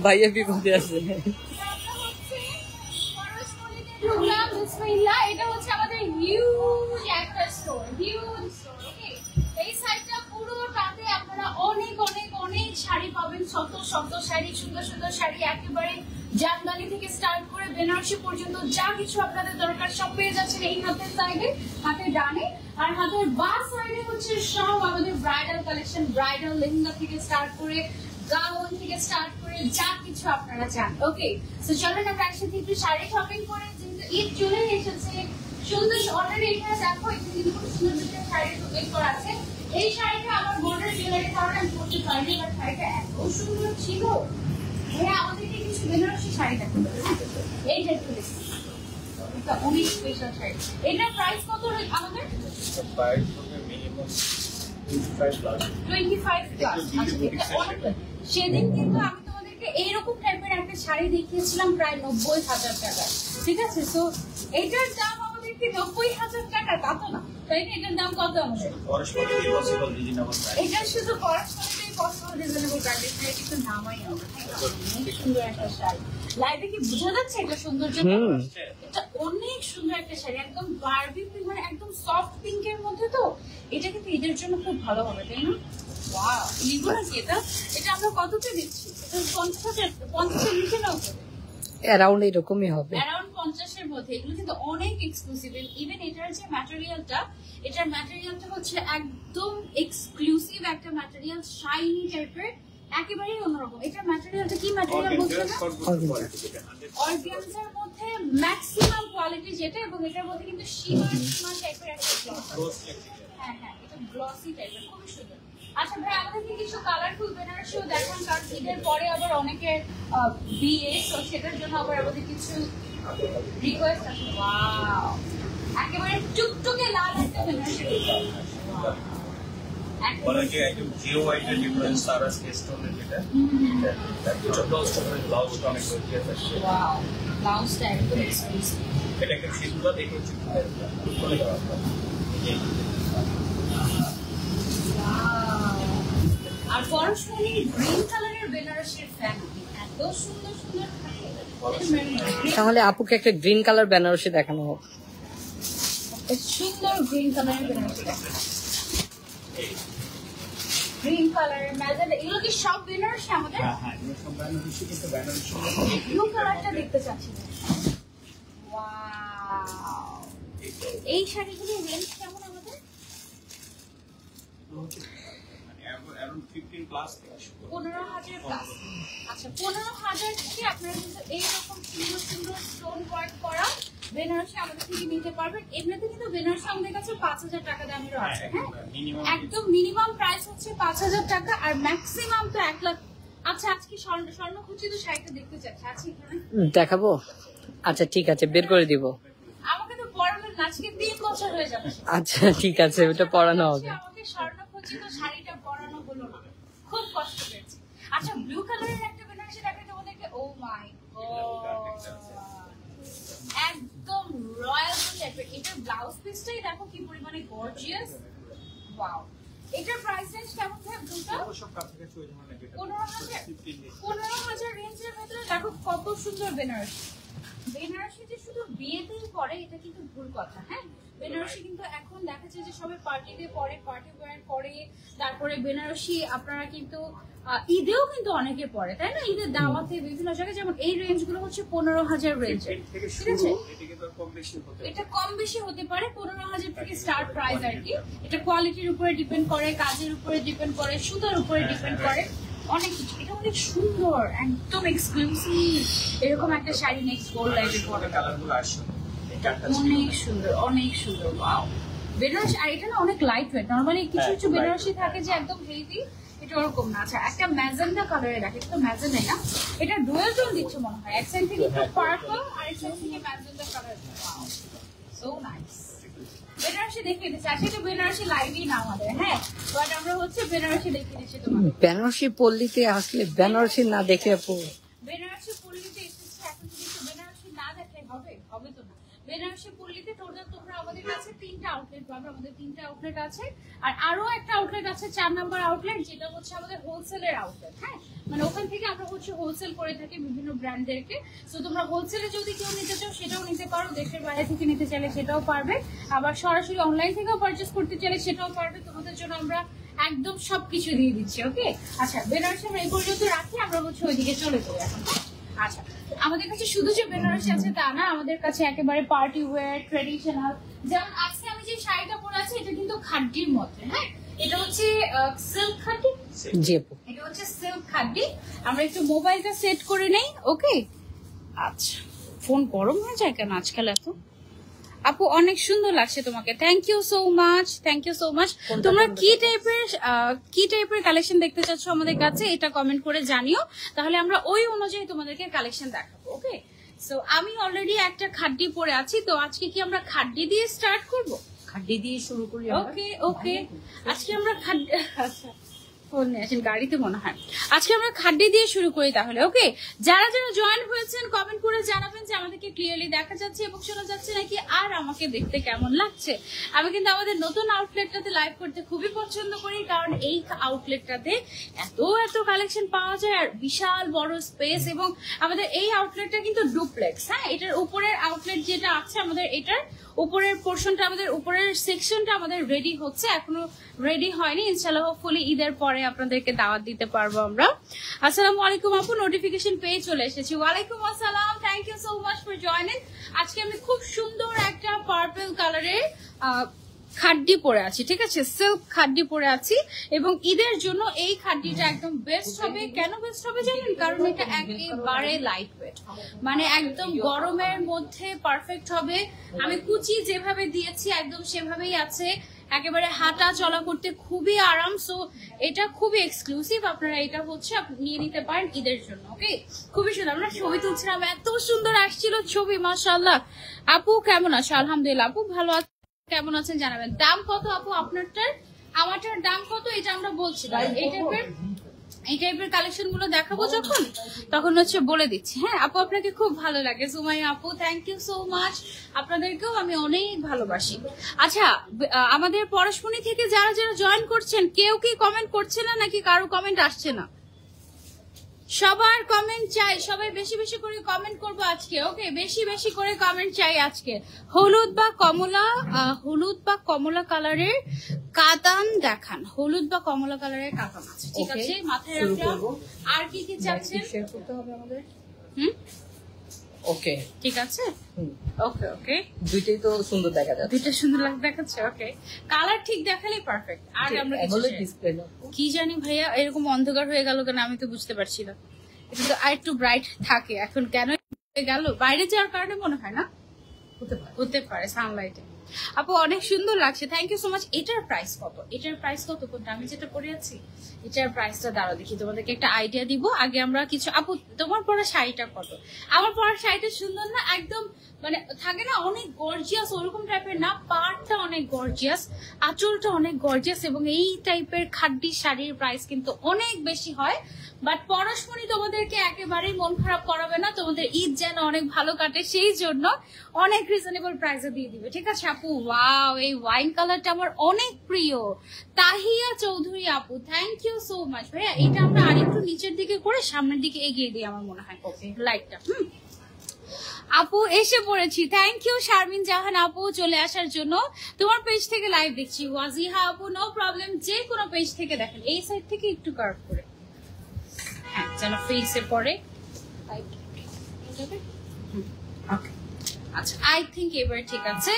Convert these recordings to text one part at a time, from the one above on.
ভাইয়া বিপদে আছে। এটা হচ্ছে আমাদের হিউজ একটা স্টোর, হিউজ স্টোর। ওকে, এই সাইডটা পুরোটাতে আপনারা অনেক অনেক অনেক শাড়ি পাবেন, শত শত শাড়ি, সুন্দর সুন্দর শাড়ি, একেবারে জামদানি থেকে স্টার্ট করে বেনারসি পর্যন্ত যা কিছু আপনাদের দরকার সব পেয়ে যাচ্ছেন এই হাতের সাইডে, হাতের ডানে। আর হাতের বাঁ সাইডে হচ্ছে সব আমাদের ব্রাইডাল কালেকশন, ব্রাইডাল লেহেঙ্গা থেকে স্টার্ট করে গাউন থেকে স্টার্ট করে যা কিছু আপনারা চান। ওকে, সো চলেন আমরা একসাথে একটু শাড়ি শপিং করে, যেহেতু ঈদ চলে এসেছে, সুন্দর অলরেডি এখানে দেখো এখানে খুব সুন্দর দুটো শাড়ি শপিং করা আছে। এই শাড়িটা আমার বোনের জুয়েলারি কারণে আমি পড়তে পারিনি, বাট শাড়িটা এত সুন্দর ছিল। হ্যাঁ, আমাদেরকে কিছু বেনারসি শাড়ি দেখো, এই যে এটা অনেক স্পেশাল শাড়ি। এটার প্রাইস কত আমাদের? প্রাইস হবে মিনিমাম 25 প্লাস। সেদিন কিন্তু আমি তোমাদেরকে এইরকম টাইপের একটা শাড়ি দেখিয়েছিলাম প্রায় 90,000 টাকা, ঠিক আছে? তো এটার দাম আমাদেরকে 90,000 টাকা, তা তো না, তাই না? এটার দাম কত আমাদের? এটা শুধু পরস্পরই পসিবল রিজনেবল প্রাইস, এটা কিন্তু নামাই আমরা। অনেক সুন্দর একটা শাড়ি, লাইভে কি বোঝা যাচ্ছে এটা সৌন্দর্য? এটা অনেক সুন্দর একটা শাড়ি, একদম বারবি পিঙ্ক, মানে একদম সফট পিঙ্কের মধ্যে। তো এটা কিন্তু ঈদের জন্য খুব ভালো হবে, তাই না? ওয়াও, এগুলো কি এটা? এটা আমরা কততে দিচ্ছি? এটা 50 এর নিচে নাও, অ্যারাউন্ড এরকমই হবে, অ্যারাউন্ড 50 এর মধ্যে। এগুলো কিন্তু অনেক এক্সক্লুসিভ। ইভেন এটার যে ম্যাটেরিয়ালটা, এটার ম্যাটেরিয়ালটা হচ্ছে একদম এক্সক্লুসিভ একটা ম্যাটেরিয়াল, শাইনি টাইপের, একেবারেই অন্যরকম। এটার ম্যাটেরিয়ালটা কি ম্যাটেরিয়াল বলছো না? অর্গানজার মধ্যে ম্যাক্সিমাম কোয়ালিটি যেটা, এবং এটার মধ্যে কিন্তু সীমা টাইপের একটা গ্লস। হ্যাঁ হ্যাঁ, এটা গ্লসি টাইপের, খুবই সুন্দর। আচ্ছা ভাই, আমাদেরকে কিছু কালারফুল বেনারসিও দেখান, কারণ ঈদের পরে আবার অনেকে বিয়ে, তো সেটার জন্য আবার আমাদের কিছু রিকোয়েস্ট আছে। ওয়াও, একেবারে টুকটুকে লাল একটা বেনারসি। অনেকে একদম জিও হোয়াইটের ডিফারেন্স সারা স্টোনের যেটা, এটা ব্লাউজটা অনেক গর্জিয়াস আছে। ওয়াও, ব্লাউজটা একদম এক্সক্লুসিভ। এটা একটা সিম্পল, দেখো হচ্ছে আর পরশমণি গ্রিন কালারের বেনারসির ফ্যান, এত সুন্দর সুন্দর থাকে। তাহলে আপুকে একটা গ্রিন কালার বেনারসি দেখানো হোক। সুন্দর গ্রিন কালারের বেনারসি, গ্রিন কালারের ম্যাজেন্টা, এগুলো কি সব বেনারসি আমাদের? হ্যাঁ হ্যাঁ, এগুলো সব বেনারসি, কিন্তু বেনারসি ব্লু কালারটা দেখতে চাচ্ছি। ওয়াও, এই শাড়িগুলোর রেঞ্জ কেমন আমাদের? 15,000 প্লাস। আচ্ছা, 15,000 থেকে আপনারা কিন্তু এইরকম সুন্দর সুন্দর স্টোন ওয়ার্ক করা বেনারসি আমাদের থেকে নিতে পারবেন। এমনিতে কিন্তু বেনারসি আমাদের কাছে 5,000 টাকা দামেরও আছে। হ্যাঁ, একদম মিনিমাম প্রাইস হচ্ছে 5,000 টাকা, আর ম্যাক্সিমাম তো 1 লাখ। আচ্ছা, আজকে স্বর্ণখচিত শাড়িটা দেখতে চাচ্ছি, আছে এখানে? দেখাবো? আচ্ছা ঠিক আছে, বের করে দিব। আমাকে তো পরাবেন না, আজকে 3 বছর হয়ে যাবে। আচ্ছা ঠিক আছে, ওটা পরানো হবে। আমাকে স্বর্ণখচিত শাড়িটা পরানো হলো না, খুব কষ্ট পেয়েছি। আচ্ছা, ব্লু কালারের একটা বেনারসি দেখাই তোমাদেরকে। ও মাই গড, একদম রয়্যাল টাইপের। এটার ব্লাউজ পিসটাই দেখো কি পরিমাণে গর্জিয়াস। ওয়াও, এটার প্রাইস রেঞ্জ কেমন থাকে? দুটো 15,000 রেঞ্জের ভেতরে দেখো কত সুন্দর বেনারসি। বেনারসি যে শুধু বিয়েতেই পরে এটা কিন্তু ভুল কথা। হ্যাঁ, বেনারসি কিন্তু এখন দেখা যায় যে সবাই পার্টিতে পরে, পার্টি ওয়্যার পরে, তারপরে বেনারসি আপনারা কিন্তু ঈদেও কিন্তু অনেকে পরে, তাই না? ঈদের দাওয়াতে বিভিন্ন জায়গায়, যেমন এই রেঞ্জ গুলো হচ্ছে 15,000 রেঞ্জের, ঠিক আছে? এটা কম বেশি হতে পারে, 15,000 থেকে স্টার্ট প্রাইস আর কি। এটা কোয়ালিটির উপরে ডিপেন্ড করে, কাজের উপরে ডিপেন্ড করে, সুতার উপরে ডিপেন্ড করে, অনেক কিছু। এটা অনেক সুন্দর, একদম এক্সক্লুসিভ এরকম একটা শাড়ি নেক্সট গোল্ড লাইটের পরে, অনেক সুন্দর, অনেক সুন্দর। ওয়াও, বেনারসি। আর এটা না অনেক লাইট ওয়েট। নরমালি কিছু কিছু বেনারসি থাকে যে একদম হেভি, এটা ওরকম না। আচ্ছা, একটা ম্যাজেন্টা কালারে দেখে, এটা তো ম্যাজেন্টা না, এটা ডুয়াল টোন দিচ্ছে মনে হয়। এক সাইড থেকে একটু পার্পল আর এক সাইড থেকে magenta colour. Wow, so nice. Banarasi দেখিয়ে দিচ্ছি। আজকে তো বেনারসি লাইভই না আমাদের, হ্যাঁ, বাট আমরা হচ্ছে বেনারসি দেখিয়ে দিচ্ছি তোমাকে। বেনারসি পল্লীতে আসলে বেনারসি না দেখে আপু বেনারসি পল্লীতে এসেছি, এখন যদি একটু বেনারসি না দেখে হবে? হবে তো না। বেনারসি পল্লীতে টোটাল তোমরা আমাদের কাছে 3টা আউটলেট পাবে, আমাদের 3টা আউটলেট আছে। আর আরো একটা আউটলেট আছে 4 নাম্বার আউটলেট, যেটা হচ্ছে আমাদের হোলসেলের আউটলেট, হ্যাঁ, মানে ওখান থেকে আমরা হচ্ছে হোলসেল করে থাকি বিভিন্ন ব্র্যান্ডদেরকে। তো তোমরা হোলসেলে যদি কেউ নিতে চাও সেটাও নিতে পারো, দেশের বাইরে থেকে নিতে চাইলে সেটাও পারবে, আবার সরাসরি অনলাইন থেকেও পারচেস করতে চাইলে সেটাও পারবে। তোমাদের জন্য আমরা একদম সবকিছু দিয়ে দিচ্ছি, ওকে। আচ্ছা, বেনারসি আমরা এই পর্যন্ত রাখি, আমরা হচ্ছে ওইদিকে চলে যাবো এখন। আচ্ছা, আমাদের কাছে শুধু যে বেনারসি আছে তা না, আমাদের কাছে একেবারে পার্টি ওয়্যার, ট্রেডিশনাল, যেমন আজকে আমি যে শাড়িটা পরে আছি এটা কিন্তু খাড্ডির মধ্যে, হ্যাঁ, এটা হচ্ছে সিল্ক খাড্ডি, জি আপু এটা হচ্ছে সিল্ক খাড্ডি। আমরা একটু মোবাইলটা সেট করে নেই, ওকে। আচ্ছা, ফোন গরম হয়ে যায় কেন আজকাল এত? আপু অনেক সুন্দর লাগছে তোমাকে, thank you so much, thank you so much. তোমরা কি টাইপের কালেকশন দেখতে চাচ্ছ আমাদের কাছে এটা কমেন্ট করে জানিও, তাহলে আমরা ওই অনুযায়ী তোমাদেরকে কালেকশন দেখাবো, ওকে। সো আমি অলরেডি একটা খাড্ডি পরে আছি, তো আজকে কি আমরা খাড্ডি দিয়ে স্টার্ট করব? খাড্ডি দিয়ে শুরু করি ওকে ওকে, আজকে আমরা খাড্ডি, আচ্ছা ফোন নিয়ে আসেন গাড়িতে মনে হয়। আজকে আমরা খাড্ডি দিয়ে শুরু করি তাহলে, ওকে। যারা যারা জয়েন হয়েছেন কমেন্ট করে জানাবেন যে আমাদেরকে ক্লিয়ারলি দেখা যাচ্ছে এবং শোনা যাচ্ছে নাকি, আর আমাকে দেখতে কেমন লাগছে। আমি কিন্তু আমাদের নতুন আউটলেটটাতে লাইভ করতে খুবই পছন্দ করি, কারণ এই আউটলেটটাতে এত এত কালেকশন পাওয়া যায় আর বিশাল বড় স্পেস, এবং আমাদের এই আউটলেটটা কিন্তু ডুপ্লেক্স, হ্যাঁ। এটার উপরের আউটলেট যেটা আছে আমাদের, এটার উপরের পোর্শনটা, আমাদের উপরের সেকশনটা আমাদের রেডি হচ্ছে, এখনো রেডি হয়নি। ইনশাআল্লাহ হোপফুলি ঈদের পরে আপনাদেরকে দাওয়াত দিতে পারবো আমরা। আসসালামু আলাইকুম আপু, নোটিফিকেশন পেয়ে চলে এসেছি। ওয়ালাইকুম আসসালাম, thank you so much for joining. আজকে আমি খুব সুন্দর একটা পার্পল কালারের খাড্ডি পরে আছি, ঠিক আছে, সিল্ক খাড্ডি পরে আছি, এবং ঈদের জন্য এই খাড্ডিটা একদম বেস্ট হবে। কেন বেস্ট হবে জানেন? কারণ এটা একেবারে লাইট ওয়েট, মানে একদম গরমের মধ্যে পারফেক্ট হবে। আমি কুচি যেভাবে দিয়েছি একদম সেভাবেই আছে, একেবারে হাঁটা চলা করতে খুবই আরাম। সো এটা খুবই এক্সক্লুসিভ, আপনারা এটা হচ্ছে নিয়ে নিতে পারেন ঈদের জন্য, ওকে। খুবই সুন্দর, আমরা ছবি তুলছিলাম, এত সুন্দর আসছিল ছবি, মাশাআল্লাহ। আপু কেমন আছো? আলহামদুলিল্লাহ আপু ভালো আছে, কেমন আছেন জানাবেন। দাম কত আপু আপনারটার? আমারটার দাম কত এটা আমরা বলছি, এই টাইপের কালেকশন গুলো দেখাবো যখন, তখন হচ্ছে বলে দিচ্ছি, হ্যাঁ। আপু আপনাকে খুব ভালো লাগে, সুমাইয়া আপু থ্যাংক ইউ সো মাচ, আপনাদেরকেও আমি অনেক ভালোবাসি। আচ্ছা, আমাদের পরশমণি থেকে যারা যারা জয়েন করছেন, কেউ কি কমেন্ট করছে না নাকি কারো কমেন্ট আসছে না? সবার কমেন্ট চাই, সবাই বেশি বেশি করে কমেন্ট করবো আজকে, ওকে। বেশি বেশি করে কমেন্ট চাই আজকে। হলুদ বা কমলা কালারের কাতান দেখান, হলুদ বা কমলা কালারের কাতান আছে, ঠিক আছে, মাথায় রাখলাম। আর কি কি চাচ্ছেন? ওকে ঠিক আছে, ওকে ওকে, দুইটাই তো সুন্দর দেখা যাচ্ছে, দুইটা সুন্দর দেখাচ্ছে, ওকে। কালার ঠিক দেখালেই পারফেক্ট। আর আমরা কি জানি ভাইয়া, এরকম অন্ধকার হয়ে গেল কেন আমি তো বুঝতে পারছি না। এটা তো আর একটু ব্রাইট থাকে, এখন কেন গেল? বাইরে যাওয়ার কারণে মনে হয় না, হতে পারে সানলাইটে। আপু অনেক সুন্দর লাগছে, থ্যাংক ইউ সো মাচ। এটার প্রাইস কত? এটার প্রাইস কত? কোনটা আমি যেটা পরে আছি এটার প্রাইসটা দাঁড়াও দেখি, তোমাদেরকে একটা আইডিয়া দিব। আগে আমরা কিছু, আপু তোমার পরা শাড়িটা কত? আমার পরা শাড়িটা সুন্দর না? একদম মানে থাকে না অনেক গর্জিয়াস, ওরকম টাইপের না, পাড়টা অনেক গর্জিয়াস, আঁচলটা অনেক গর্জিয়াস, এবং এই টাইপের খাড্ডি শাড়ির প্রাইস কিন্তু অনেক বেশি হয়। বাট পরশমণি তোমাদেরকে একেবারেই মন খারাপ করাবে না, তোমাদের ঈদ যেন অনেক ভালো কাটে সেই জন্য অনেক রিজনেবল প্রাইসে দিয়ে দিবে, ঠিক আছে আপু। ওয়াও, এই ওয়াইন কালারটা আমার অনেক প্রিয়। তাহিয়া চৌধুরী আপু থ্যাংক ইউ সো মাচ ভাইয়া। এটা আমরা আরেকটু নিচের দিকে করে সামনের দিকে এগিয়ে দিই আমার মনে হয়, লাইটটা। আপু এসে পড়েছি, থ্যাংক ইউ শারমিন জাহান আপু চলে আসার জন্য। তোমার পেজ থেকে লাইভ দেখছি। ওয়াজিহা আপু নো প্রবলেম, যে কোনো পেজ থেকে দেখেন। এই সাইড থেকে একটু কার্ভ করে, হ্যাঁ, যেন ফেসে পড়ে। আচ্ছা, আই থিঙ্ক এবার ঠিক আছে।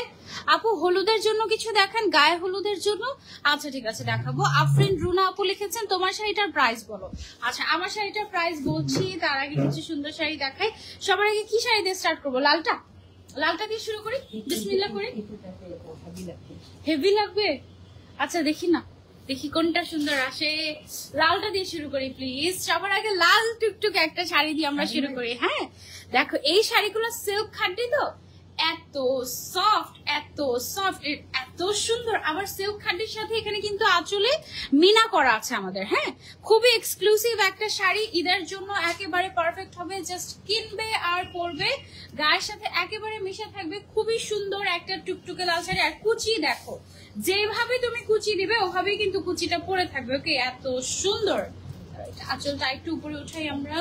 আপু হলুদের জন্য কিছু দেখেন, গায়ে হলুদের জন্য। আচ্ছা ঠিক আছে, দেখাবো। আফরিন রুনা আপু লিখেছেন তোমার শাড়িটার প্রাইস বলো। আচ্ছা, আমার শাড়িটার প্রাইস বলছি, তার আগে কিছু সুন্দর শাড়ি দেখাই। সবার আগে কি শাড়ি দিয়ে স্টার্ট করবো? লালটা দিয়ে শুরু করি, বিসমিল্লাহ করি। হেভি লাগবে? আচ্ছা দেখি না, দেখি কোনটা সুন্দর আসে। লালটা দিয়ে শুরু করি প্লিজ। সবার আগে লাল টুকটুক একটা শাড়ি দিয়ে আমরা শুরু করি, হ্যাঁ। দেখো এই শাড়িগুলো সিল্ক খাড্ডি তো, এত সফট, এত সফট, এত এত সুন্দর। আবার সিল্ক খাডির সাথে এখানে কিন্তু আঁচলে মিনা করা আছে আমাদের। হ্যাঁ, খুবই এক্সক্লুসিভ একটা শাড়ি, ঈদের জন্য একেবারে পারফেক্ট হবে। জাস্ট কিনবে আর পরবে, গায়ের সাথে একেবারে মিশে থাকবে। খুবই সুন্দর একটা টুকটুকে লাল শাড়ি। আর কুচি দেখো, যেভাবে তুমি কুচি দিবে ওভাবেই কিন্তু কুচিটা পরে থাকবে। ওকে, এত সুন্দর। আঁচলটা একটু উপরে উঠাই আমরা,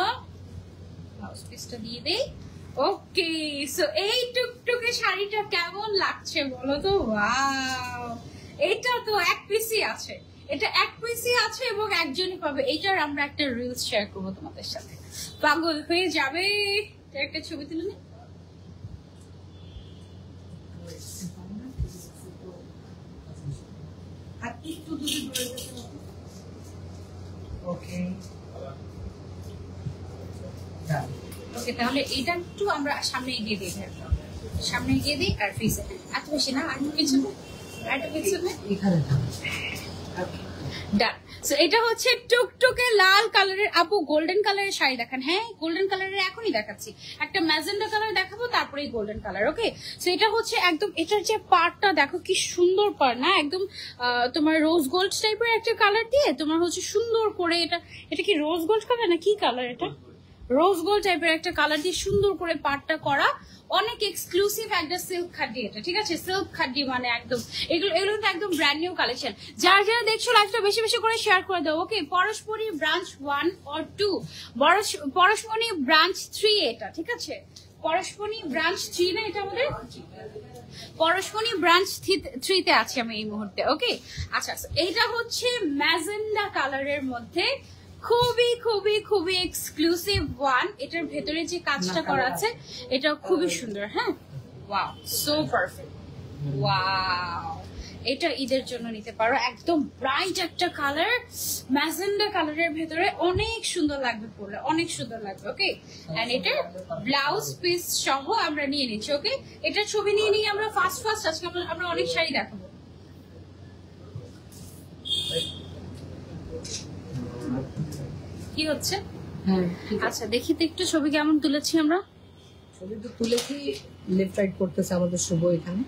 ব্লাউজ পিসটা দিয়ে দেই। ওকে, সো এই টুকটুকে শাড়িটা কেমন লাগছে বলো তো? ওয়াও, এটা তো এক পিসই আছে, এটা এক পিসই আছে এবং একজনই পাবে। এটার আমরা একটা রিলস শেয়ার করবো তোমাদের সাথে, পাগল হয়ে যাবে। একটা ছবি তুলে নি। আর একটু দূরে দূরে ওকে ওকে, তাহলে এটা একটু আমরা সামনে এগিয়ে দিই, সামনে এগিয়ে দিই। আর ফিসে এত বেশি না, আর পিছনে, আর পিছনে এখানে ডান। সো এটা হচ্ছে টুকটুকে লাল কালারের। আপু গোল্ডেন কালারের শাড়ি দেখান। হ্যাঁ, গোল্ডেন কালারের এখনই দেখাচ্ছি। একটা ম্যাজেন্ডা কালার দেখাবো, তারপরে গোল্ডেন কালার। ওকে, সো এটা হচ্ছে একদম, এটার যে পার্টটা দেখো কি সুন্দর পার্ট না, একদম তোমার রোজ গোল্ড টাইপের একটা কালার দিয়ে তোমার হচ্ছে সুন্দর করে। এটা কি রোজ গোল্ড কালার না কি কালার? এটা রোজ গোল্ড টাইপের একটা কালার দিয়ে সুন্দর করে পাটটা করা। অনেক এক্সক্লুসিভ একটা সিল্ক খাড্ডি এটা, ঠিক আছে? সিল্ক খাড্ডি মানে একদম এগুলো কিন্তু একদম ব্র্যান্ড নিউ কালেকশন। যারা যারা দেখছো লাইভটা বেশি বেশি করে শেয়ার করে দাও। ওকে, পরশমণি ব্রাঞ্চ 1 or 2, পরশমণি ব্রাঞ্চ 3 এটা, ঠিক আছে? পরশমণি ব্রাঞ্চ 3 না এটা আমাদের? পরশমণি ব্রাঞ্চ 3 তে আছি আমি এই মুহূর্তে। ওকে, আচ্ছা, এইটা হচ্ছে ম্যাজেন্ডা কালারের মধ্যে খুবই খুবই খুবই এক্সক্লুসিভ ওয়ান। এটার ভেতরে যে কাজটা করা আছে এটা খুবই সুন্দর। হ্যাঁ, ওয়াও, সো পারফেক্ট। ওয়াও, এটা ঈদের জন্য নিতে পারো। একদম ব্রাইট একটা কালার, ম্যাজেন্ডা কালারের ভেতরে অনেক সুন্দর লাগবে পরলে, অনেক সুন্দর লাগবে। ওকে, এন্ড এটার ব্লাউজ পিস সহ আমরা নিয়ে নিচ্ছি। ওকে, এটার ছবি নিয়ে নিয়ে আমরা ফাস্ট আজকে আমরা অনেক শাড়ি দেখাবো। কি হচ্ছে? আচ্ছা, দেখি তো একটু ছবি কেমন তুলেছি আমরা। ছবি তো তুলেছি, লেফট রাইট করতেছে আমাদের শুভ এখানে।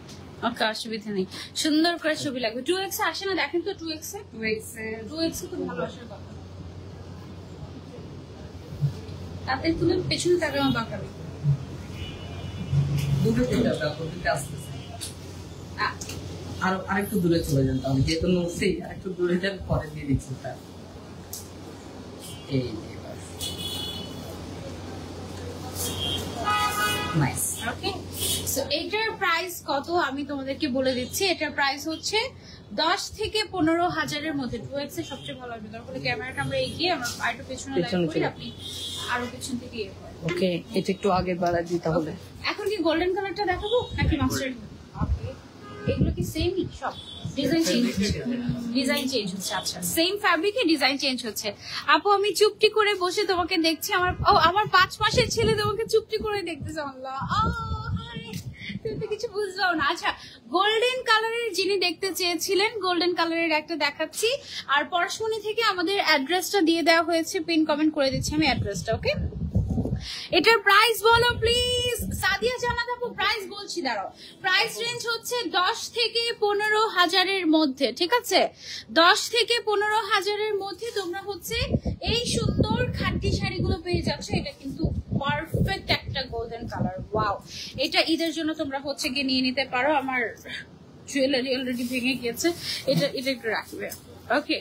ওকে, অসুবিধা নেই, সুন্দর করে ছবি লাগবে। 2x আসে না, দেখেন তো 2x এ তো ভালো আসার কথা। তাতে তুলে পেছনে তাকে আমার বাঁকাবে। আরেকটু দূরে চলে যান তাহলে, যেহেতু নড়ছেই আরেকটু দূরে যান, পরে দিয়ে দিচ্ছি। এই নাইস। ওকে, সো এটার প্রাইস কত আমি তোমাদেরকে বলে দিচ্ছি। এটার প্রাইস হচ্ছে 10 থেকে 15,000-এর মধ্যে। 2x এর সবচেয়ে ভালো হবে। দরকার হলে ক্যামেরাটা আমরা এগিয়ে, আমরা আরেকটু পেছনে লাইট করি, আপনি আরো পেছন থেকে ইয়ে করেন। ওকে, এটা একটু আগে বাড়া দিতে হবে। এখন কি গোল্ডেন কালারটা দেখাবো নাকি মাস্টার্ড? এগুলো কি সেমই সব? ডিজাইন চেঞ্জ হচ্ছে। আচ্ছা, সেম ফ্যাব্রিকে ডিজাইন চেঞ্জ হচ্ছে। আপু আমি চুপটি করে বসে তোমাকে দেখছি। আমার 5 মাসের ছেলে তোমাকে চুপটি করে দেখতেছে। আল্লাহ, তুমি তো কিছু বুঝলাম না। আচ্ছা, গোল্ডেন কালারের যিনি দেখতে চেয়েছিলেন, গোল্ডেন কালারের একটা দেখাচ্ছি। আর পরশমণি থেকে আমাদের অ্যাড্রেসটা দিয়ে দেওয়া হয়েছে, পিন কমেন্ট করে দিচ্ছি আমি অ্যাড্রেসটা। ওকে, এটার প্রাইস বলো প্লিজ। সাদিয়া জানাত আপু প্রাইস বলছি, দাঁড়াও। প্রাইস রেঞ্জ হচ্ছে 10 থেকে 15,000-এর মধ্যে, ঠিক আছে? 10 থেকে 15,000-এর মধ্যে তোমরা হচ্ছে এই সুন্দর খাঁটি শাড়িগুলো পেয়ে যাচ্ছ। এটা কিন্তু পারফেক্ট একটা গোল্ডেন কালার। ওয়াও, এটা ঈদের জন্য তোমরা হচ্ছে গিয়ে নিয়ে নিতে পারো। আমার জুয়েলারি অলরেডি ভেঙে গিয়েছে, এটা একটু রাখবে। ওকে,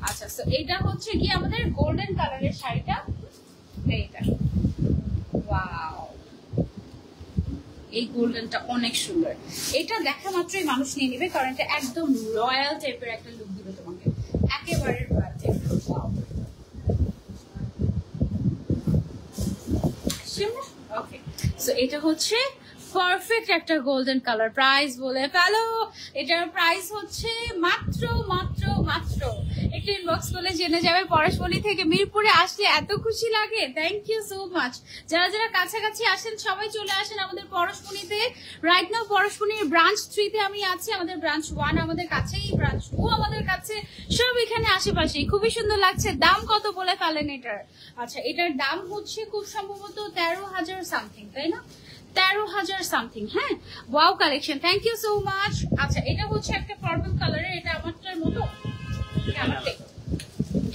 আচ্ছা, সো এটা হচ্ছে কি আমাদের গোল্ডেন কালারের শাড়িটা। এইটা ওয়াও, এই গোল্ডেনটা অনেক সুন্দর। এটা দেখা মাত্রই মানুষ নিয়ে নিবে, কারণ এটা একদম রয়্যাল টাইপের একটা লুক দিবে তোমাকে, একেবারে রয়্যাল টাইপের। ওকে, সো এটা হচ্ছে পারফেক্ট একটা গোল্ডেন কালার। প্রাইস বলে ফেলো। এটার প্রাইস হচ্ছে মাত্র মাত্র মাত্র, একটু ইনবক্স করলে জেনে যাবে। পরশমণি থেকে মিরপুরে আসলে এত খুশি লাগে। Thank you so much. যারা যারা কাছাকাছি আসেন সবাই চলে আসেন আমাদের পরশমণিতে। রাইট নাও পরশমণির ব্রাঞ্চ 3 তে আমি আছি। আমাদের ব্রাঞ্চ 1 আমাদের কাছেই, ব্রাঞ্চ 2 আমাদের কাছে, সব এখানে আশেপাশেই। খুবই সুন্দর লাগছে। দাম কত বলে ফেলেন এটার? আচ্ছা, এটার দাম হচ্ছে খুব সম্ভবত 13,000 সামথিং, তাই না? 13,000 সামথিং। হ্যাঁ, wow collection, thank you so much. আচ্ছা, এটা হচ্ছে একটা পার্পল কালারের, এটা আমারটার মতো, আমারটাই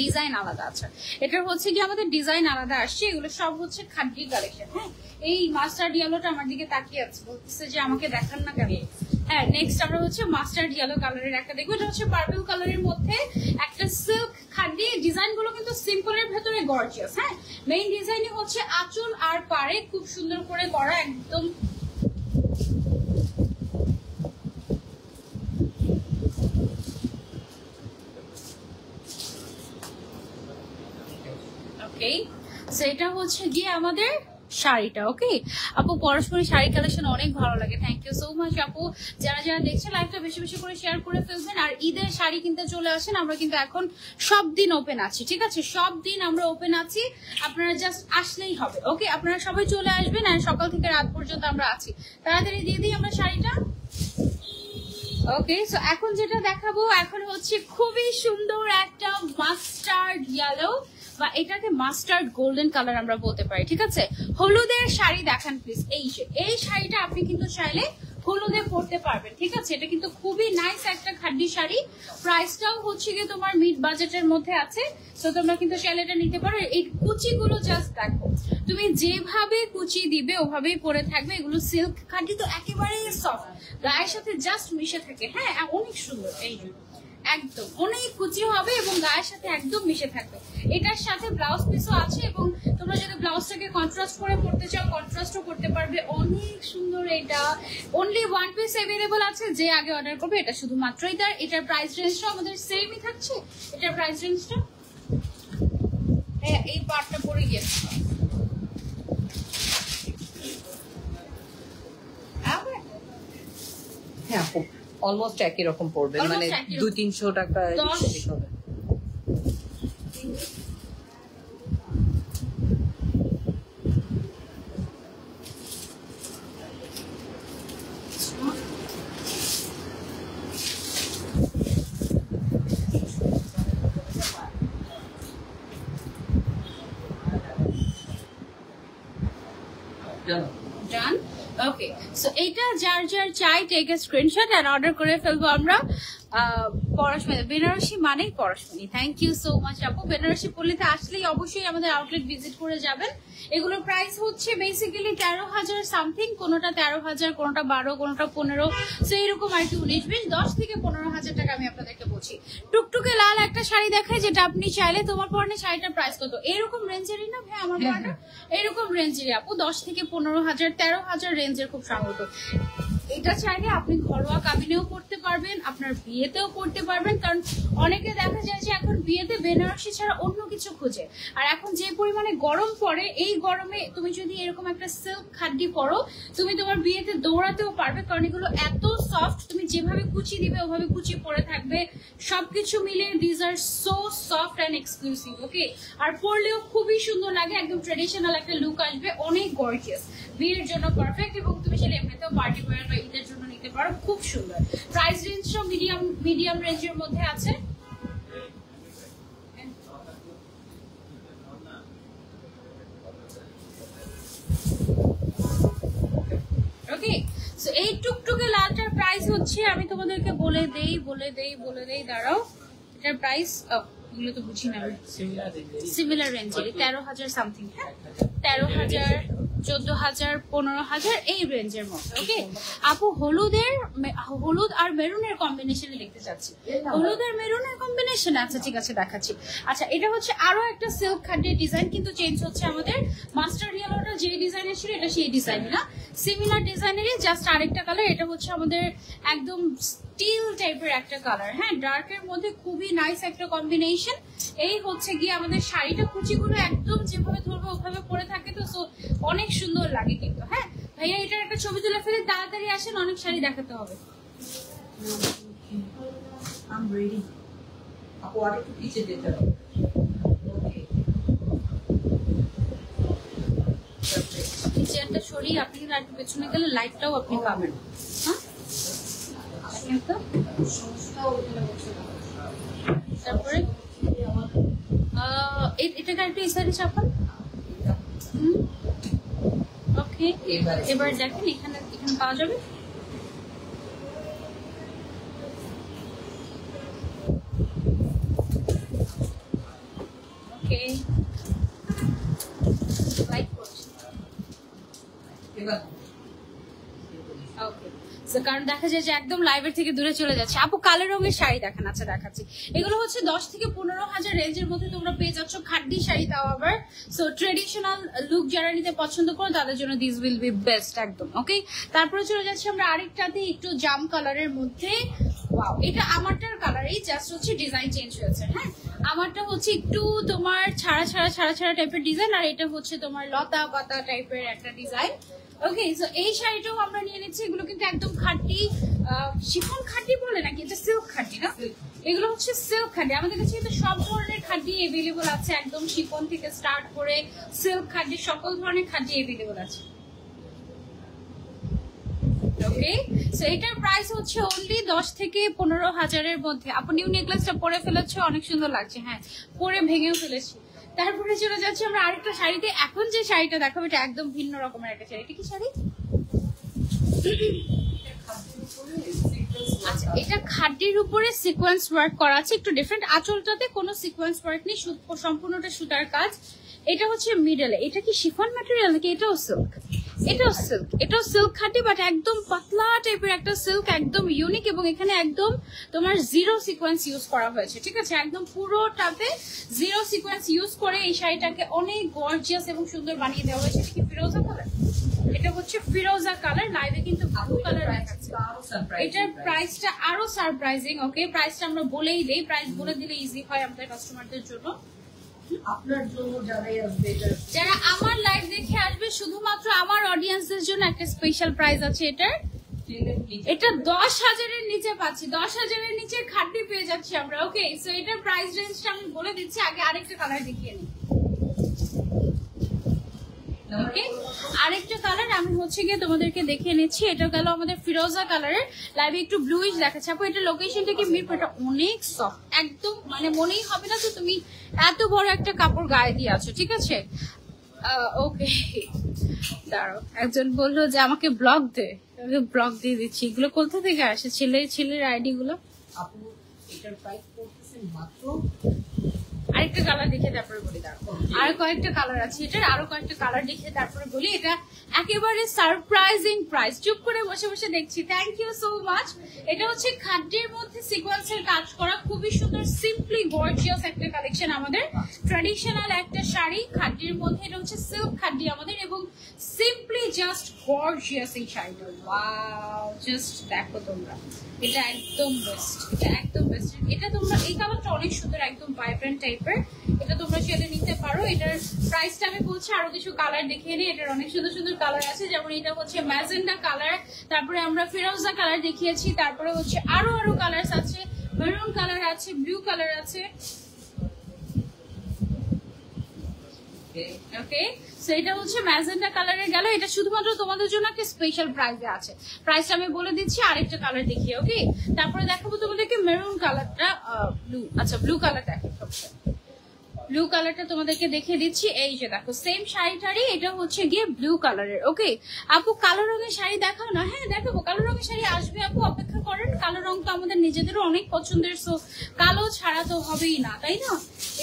ডিজাইন আলাদা। আচ্ছা, এটার হচ্ছে কি আমাদের ডিজাইন আলাদা আসছে, এগুলো সব হচ্ছে খাদ্যি কালেকশন। হ্যাঁ, এই মাস্টার্ড ইয়েলোটা আমার দিকে তাকিয়ে আছে, বলতেছে যে আমাকে দেখান না কেন। হ্যাঁ, নেক্সট আমরা হচ্ছে মাস্টার্ড ইয়েলো কালারের একটা দেখবো, এটা হচ্ছে পার্পল কালারের মধ্যে একটা সিল্ক খাদ্যি। ডিজাইন গুলো কিন্তু সিম্পলের ভেতরে গর্জিয়াস। হ্যাঁ, মেইন ডিজাইনই হচ্ছে আঁচল আর পাড়ে খুব সুন্দর করে করা, একদম ওকে। সেটা হচ্ছে গিয়ে আমাদের শাড়িটা। ওকে আপু, পরস্পরের শাড়ি কালেকশন অনেক ভালো লাগে, থ্যাংক ইউ সো মাচ আপু। যারা যারা দেখছে লাইভটা বেশি বেশি করে শেয়ার করে ফেলবেন, আর ঈদের শাড়ি কিনতে চলে আসেন, আমরা কিন্তু এখন সব দিন ওপেন আছি, ঠিক আছে? সব দিন আমরা ওপেন আছি, আপনারা জাস্ট আসলেই হবে। ওকে, আপনারা সবাই চলে আসবেন, আর সকাল থেকে রাত পর্যন্ত আমরা আছি। তাড়াতাড়ি দিয়ে দিই আমরা শাড়িটা। ওকে, সো এখন যেটা দেখাবো এখন হচ্ছে খুবই সুন্দর একটা মাস্টার্ড ইয়েলো, বা এটাকে মাস্টার্ড গোল্ডেন কালার আমরা বলতে পারি, ঠিক আছে? হলুদের শাড়ি দেখান প্লিজ। এই শাড়িটা আপনি কিন্তু চাইলে হলুদে পরতে পারবেন, ঠিক আছে? এটা কিন্তু খুবই নাইস একটা খাদ্যি শাড়ি, প্রাইসটাও হচ্ছে গিয়ে তোমার মিড বাজেটের মধ্যে আছে, তো তোমরা কিন্তু চাইলে এটা নিতে পারো। এই কুচিগুলো জাস্ট দেখো, তুমি যেভাবে কুচি দিবে ওভাবেই পরে থাকবে। এগুলো সিল্ক খাদ্যি, তো একেবারেই সফট, গায়ের সাথে জাস্ট মিশে থাকে। হ্যাঁ, অনেক সুন্দর, এই একদম অনেক কুচি হবে এবং গায়ের সাথে একদম মিশে থাকবে। এটার সাথে ব্লাউজ পিসও আছে, এবং তোমরা যদি ব্লাউজটাকে কন্ট্রাস্ট করে পড়তে চাও কন্ট্রাস্টও করতে পারবে। অনেক সুন্দর এটা, অনলি ওয়ান পিস অ্যাভেলেবল আছে, যে আগে অর্ডার করবে এটা শুধুমাত্রই তার। এটার প্রাইস রেঞ্জটা আমাদের সেমই থাকছে। এটার প্রাইস রেঞ্জটা এই পার্টটা পরে গিয়েছে, হ্যাঁ আপু অলমোস্ট একই রকম পড়বে, মানে 200-300 টাকা হবে। ডান। ওকে, সো এইটা যার যার চাই take a screenshot and order করে ফেলবো আমরা। পরশমণি, বেনারসি মানেই Parashmoni, thank you so much আপু। বেনারসি পল্লীতে আসলেই অবশ্যই আমাদের আউটলেট ভিজিট করে যাবেন। এগুলোর প্রাইস হচ্ছে বেসিক্যালি 13,000 সামথিং, কোনোটা 13,000, কোনোটা 12, কোনোটা 15, সো এরকম আর কি 19-20, 10 থেকে 15,000 টাকা আমি আপনাদেরকে বলছি। টুকটুকে লাল একটা শাড়ি দেখায়, যেটা আপনি চাইলে তোমার পরনে শাড়িটার প্রাইস কত? এরকম রেঞ্জেরই না ভাই আমার পরটা? এরকম রেঞ্জেরই আপু, 10 থেকে 15,000, 13,000 রেঞ্জের খুব সম্ভবত। এটা চাইলে আপনি ঘরোয়া কাবিনেও পড়তে পারবেন, আপনার বিয়েতেও পড়তে পারবেন, কারণ অনেকে দেখা যায় যে এখন বিয়েতে বেনারসি ছাড়া অন্য কিছু খুঁজে। আর এখন যে পরিমাণে গরম পড়ে, এই গরমে তুমি যদি এরকম একটা সিল্ক খাদ্যি পরো, তুমি তোমার বিয়েতে দৌড়াতেও পারবে, কারণ এগুলো এত সফট, তুমি যেভাবে কুচি দিবে ওভাবে কুচি পরে থাকবে। সবকিছু মিলে this are so soft and exclusive. Okay, আর পরলেও খুবই সুন্দর লাগে, একদম ট্রেডিশনাল একটা লুক আসবে, অনেক গর্জিয়াস, বিয়ের জন্য পারফেক্ট, এবং তুমি সেটা এমনিতেও পার্টি ওয়্যার বা ঈদের জন্য নিতে পারো, খুব সুন্দর। প্রাইস রেঞ্জটা মিডিয়াম রেঞ্জের মধ্যে আছে। ওকে, সো এই টুকটুকে লালটার প্রাইস হচ্ছে, আমি তোমাদেরকে বলে দেই দাঁড়াও, এটার প্রাইস এগুলো তো বুঝি না, সিমিলার রেঞ্জের 13,000 সামথিং। হ্যাঁ, 13,000, 14,000, 15,000 এই রেঞ্জের মধ্যে। ওকে আপু, হলুদ আর মেরুনের কম্বিনেশনে দেখতে চাচ্ছি। হলুদ আর মেরুনের কম্বিনেশন, আচ্ছা ঠিক আছে দেখাচ্ছি। আচ্ছা, এটা হচ্ছে আরো একটা সিল্ক খাদ্যের ডিজাইন, কিন্তু চেঞ্জ হচ্ছে আমাদের। মাস্টার ইয়েলোটা যে ডিজাইনের ছিল এটা সেই ডিজাইন না, সিমিলার ডিজাইনেরই, জাস্ট আরেকটা কালার। এটা হচ্ছে আমাদের একদম স্টিল টাইপের একটা কালার। হ্যাঁ, ডার্কের মধ্যে খুবই নাইস একটা কম্বিনেশন। এই হচ্ছে গিয়ে আমাদের শাড়িটা, কুচিগুলো একদম যেভাবে ধরবে ওভাবে পরে থাকে, তো সো অনেক সুন্দর লাগে কিন্তু। হ্যাঁ ভাইয়া, এটার একটা ছবি তুলে ফেলে তাড়াতাড়ি আসেন, অনেক শাড়ি দেখাতে হবে। চেয়ারটা সরিয়ে আপনি কিন্তু একটু পেছনে গেলে লাইটটাও আপনি পাবেন। হ্যাঁ, তারপরে এটাকে একটু এই সাইডে চাপান। ওকে, ওকে, এবার দেখেন এখানে পাওয়া যাবে। ওকে, লাইক করছি। ওকে, কারণ দেখা যায় যে একদম লাইভের থেকে দূরে চলে যাচ্ছে। আপু কালো রঙের শাড়ি দেখান। আচ্ছা দেখাচ্ছি। এগুলো হচ্ছে 10 থেকে 15,000 রেঞ্জের মধ্যে তোমরা পেয়ে যাচ্ছ খাড্ডি শাড়ি, তাও আবার সো ট্রেডিশনাল লুক যারা নিতে পছন্দ করো তাদের জন্য দিস উইল বি বেস্ট একদম। ওকে, তারপরে চলে যাচ্ছি আমরা আরেকটাতে একটু জাম কালারের মধ্যে। ওয়াও, এটা আমারটার কালারই, জাস্ট হচ্ছে ডিজাইন চেঞ্জ হয়েছে। হ্যাঁ, আমারটা হচ্ছে একটু তোমার ছাড়া টাইপের ডিজাইন, আর এটা হচ্ছে তোমার লতা পাতা টাইপের একটা ডিজাইন। ওকে, সো এই শাড়িটাও আমরা নিয়ে নিচ্ছি। এগুলো কিন্তু একদম খাঁটি শিফন খাঁটি বলে নাকি, এটা সিল্ক খাঁটি না, এগুলো হচ্ছে সিল্ক খাঁটি। আমাদের কাছে কিন্তু সব ধরনের খাঁটি এভেলেবল আছে, একদম শিফন থেকে স্টার্ট করে সিল্ক খাঁটি সকল ধরনের খাঁটি এভেলেবল আছে। ওকে, সো এটার প্রাইস হচ্ছে অনলি 10 থেকে 15,000-এর মধ্যে। আপনি নিউ নেকলেসটা পরে ফেলেছো, অনেক সুন্দর লাগছে। হ্যাঁ, পরে ভেঙেও ফেলেছি। তারপরে চলে যাচ্ছে আমরা আরেকটা শাড়িতে। এখন যে শাড়িটা দেখাবো এটা একদম ভিন্ন রকমের একটা শাড়ি। এটা কি শাড়ি? আচ্ছা, এটা খাড্ডির উপরে সিকোয়েন্স ওয়ার্ক করা আছে, একটু ডিফারেন্ট। আঁচলটাতে কোনো সিকোয়েন্স ওয়ার্ক নেই, সম্পূর্ণটা সুতার কাজ। এটা হচ্ছে মিডলে। এটা কি শিফন ম্যাটেরিয়াল নাকি? এটাও সিল্ক, এটাও সিল্ক খাঁটি, বাট একদম পাতলা টাইপের একটা সিল্ক, একদম ইউনিক। এবং এখানে একদম তোমার জিরো সিকোয়েন্স ইউজ করা হয়েছে, ঠিক আছে? একদম পুরোটাতে জিরো সিকোয়েন্স ইউজ করে এই শাড়িটাকে অনেক গর্জিয়াস এবং সুন্দর বানিয়ে দেওয়া হয়েছে। এটা কি ফিরোজা কালার? এটা হচ্ছে ফিরোজা কালার, লাইভে কিন্তু ব্লু কালার দেখাচ্ছে। এটার প্রাইসটা আরো সারপ্রাইজিং। ওকে, প্রাইসটা আমরা বলেই দেই, প্রাইস বলে দিলে ইজি হয় আমাদের কাস্টমারদের জন্য। আপনার জন্য যারাই আসবে, যারা আমার লাইভ দেখে আসবে, শুধুমাত্র আমার অডিয়েন্সদের জন্য একটা স্পেশাল প্রাইস আছে এটার। এটা 10,000-এর নিচে পাচ্ছি, 10,000-এর নিচে খাঁটি পেয়ে যাচ্ছি আমরা। ওকে, সো এটার প্রাইস রেঞ্জটা আমি বলে দিচ্ছি, আগে আরেকটা কালার দেখিয়ে নিই। ওকে, আরেকটা কালার আমি হচ্ছে গিয়ে তোমাদেরকে দেখিয়ে নিচ্ছি। এটা গেল আমাদের ফিরোজা কালারের, লাইভে একটু ব্লুইশ দেখাচ্ছে। আপু এটা লোকেশনটা কি মিরপুর? এটা অনেক সফট, একদম মানে মনেই হবে না তো তুমি এত বড় একটা কাপড় গায়ে দিয়ে আছো, ঠিক আছে? ওকে, দাঁড়াও, একজন বললো যে আমাকে ব্লগ দে, ব্লগ দিয়ে দিচ্ছি। এগুলো কোথা থেকে আসে? ছেলের আইডি গুলো। আপু এটার প্রাইস পড়তেছে মাত্র। আরেকটা কালার দেখে তারপরে বলি। আর কয়েকটা কালার আছে এটার, আরো কয়েকটা কালার দেখে তারপরে বলি। এটা একেবারে সারপ্রাইজিং প্রাইস। চুপ করে বসে বসে দেখছি। Thank you so much. এটা হচ্ছে খাদ্যের মধ্যে সিকোয়েন্সের কাজ করা, খুবই সুন্দর, সিম্পলি গর্জিয়াস একটা কালেকশন আমাদের। ট্র্যাডিশনাল একটা শাড়ি খাদ্যের মধ্যে, এটা হচ্ছে সিল্ক খাদ্যি আমাদের, এবং সিম্পলি জাস্ট গর্জিয়াস এই শাড়িটা। ওয়াও, জাস্ট দেখো তোমরা, এটা একদম বেস্ট, এটা একদম বেস্ট। এটা তোমরা এই কালারটা অনেক সুন্দর, একদম ভাইব্রেন্ট টাইপের। এটা তোমরা সেটা নিতে পারো। এটার প্রাইসটা আমি বলছি, আরো কিছু কালার দেখিয়ে নিই। এটার অনেক সুন্দর সুন্দর কালার আছে, যেমন এটা হচ্ছে ম্যাজেন্ডা কালার, তারপরে আমরা ফিরোজা কালার দেখিয়েছি, তারপরে হচ্ছে আরো কালার আছে, মেরুন কালার আছে, ব্লু কালার আছে। ওকে, সো এটা হচ্ছে ম্যাজেন্ডা কালারের গেল। এটা শুধুমাত্র তোমাদের জন্য একটা স্পেশাল প্রাইসে আছে। প্রাইসটা আমি বলে দিচ্ছি, আরেকটা কালার দেখিয়ে। ওকে, তারপরে দেখাবো তোমাদেরকে মেরুন কালারটা, ব্লু। আচ্ছা, ব্লু কালার দেখো, ব্লু কালারটা তোমাদেরকে দেখিয়ে দিচ্ছি। এই যে দেখো, সেম শাড়িটারই এটা হচ্ছে গিয়ে ব্লু কালারের। ওকে, আপু কালো রঙের শাড়ি দেখাও না। হ্যাঁ দেখাবো, কালো রঙের শাড়ি আসবে আপু, অপেক্ষা করেন। কালো রং তো আমাদের নিজেদেরও অনেক পছন্দের, সো কালো ছাড়া তো হবেই না, তাই না?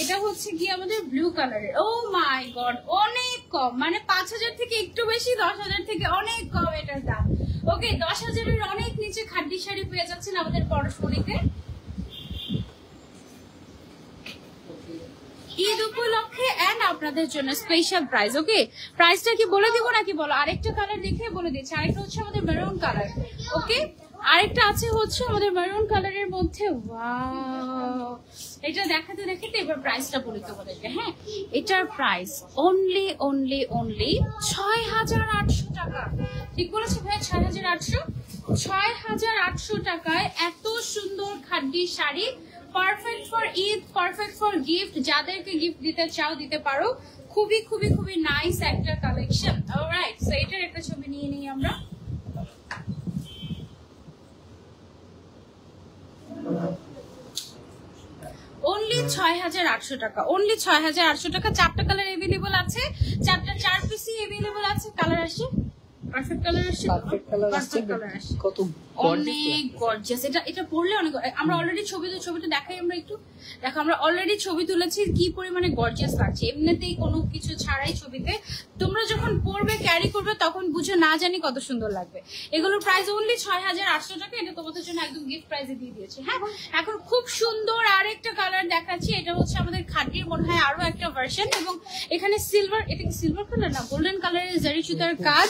এটা হচ্ছে গিয়ে আমাদের ব্লু কালারের। ও মাই গড, অনেক কম, মানে 5,000 থেকে একটু বেশি, 10,000 থেকে অনেক কম এটার দাম। ওকে, 10,000-এর অনেক নিচে খাদ্যি শাড়ি পেয়ে যাচ্ছেন আমাদের পরশমণিতে ঈদ উপলক্ষে, এন্ড আপনাদের জন্য স্পেশাল প্রাইস। ওকে, প্রাইসটা কি বলে দিব নাকি বলো? আরেকটা কালার দেখে বলে দিচ্ছি। আরেকটা হচ্ছে আমাদের মেরুন কালার। ওকে, আরেকটা আছে হচ্ছে আমাদের মেরুন কালারের মধ্যে। ওয়াও, এটা দেখাতে দেখাতে এবার প্রাইসটা বলি তোমাদেরকে। হ্যাঁ, এটার প্রাইস অনলি 6,800 টাকা। ঠিক বলেছি ভাই, 6,800। 6,800 টাকায় এত সুন্দর khadi sari, perfect for Eid, perfect for gift. যাদেরকে গিফট দিতে চাও দিতে পারো। খুবই খুবই খুবই নাইস একটা কালেকশন। অলরাইট, সো এটার একটা ছবি নিয়ে নিই আমরা। অনলি 6,800 টাকা, অনলি 6,800 টাকা। 4টা কালার এভেলেবল আছে, 4 পিসই এভেলেবল আছে। কালার আসে পারফেক্ট কালার আসছে, পারফেক্ট কালার আসছে, পারফেক্ট কালার আসছে, কত অনেক গর্জিয়াস। এটা পরলে অনেক, আমরা অলরেডি ছবিটা দেখাই, আমরা একটু দেখো, আমরা অলরেডি ছবি তুলেছি কি পরিমাণে গর্জিয়াস লাগছে, এমনিতেই কোনো কিছু ছাড়াই ছবিতে। তোমরা যখন পরবে ক্যারি করবে তখন বুঝো না জানি কত সুন্দর লাগবে। এগুলোর প্রাইস অনলি 6800 টাকা, এটা তোমাদের জন্য একদম গিফট প্রাইসে দিয়ে দিয়েছে। হ্যাঁ, এখন খুব সুন্দর আরেকটা কালার দেখাচ্ছি, এটা হচ্ছে আমাদের খাদির মনে হয় আরো একটা ভার্সন, এবং এখানে সিলভার, এটা কি সিলভার কালার না গোল্ডেন কালারের জারি সুতার কাজ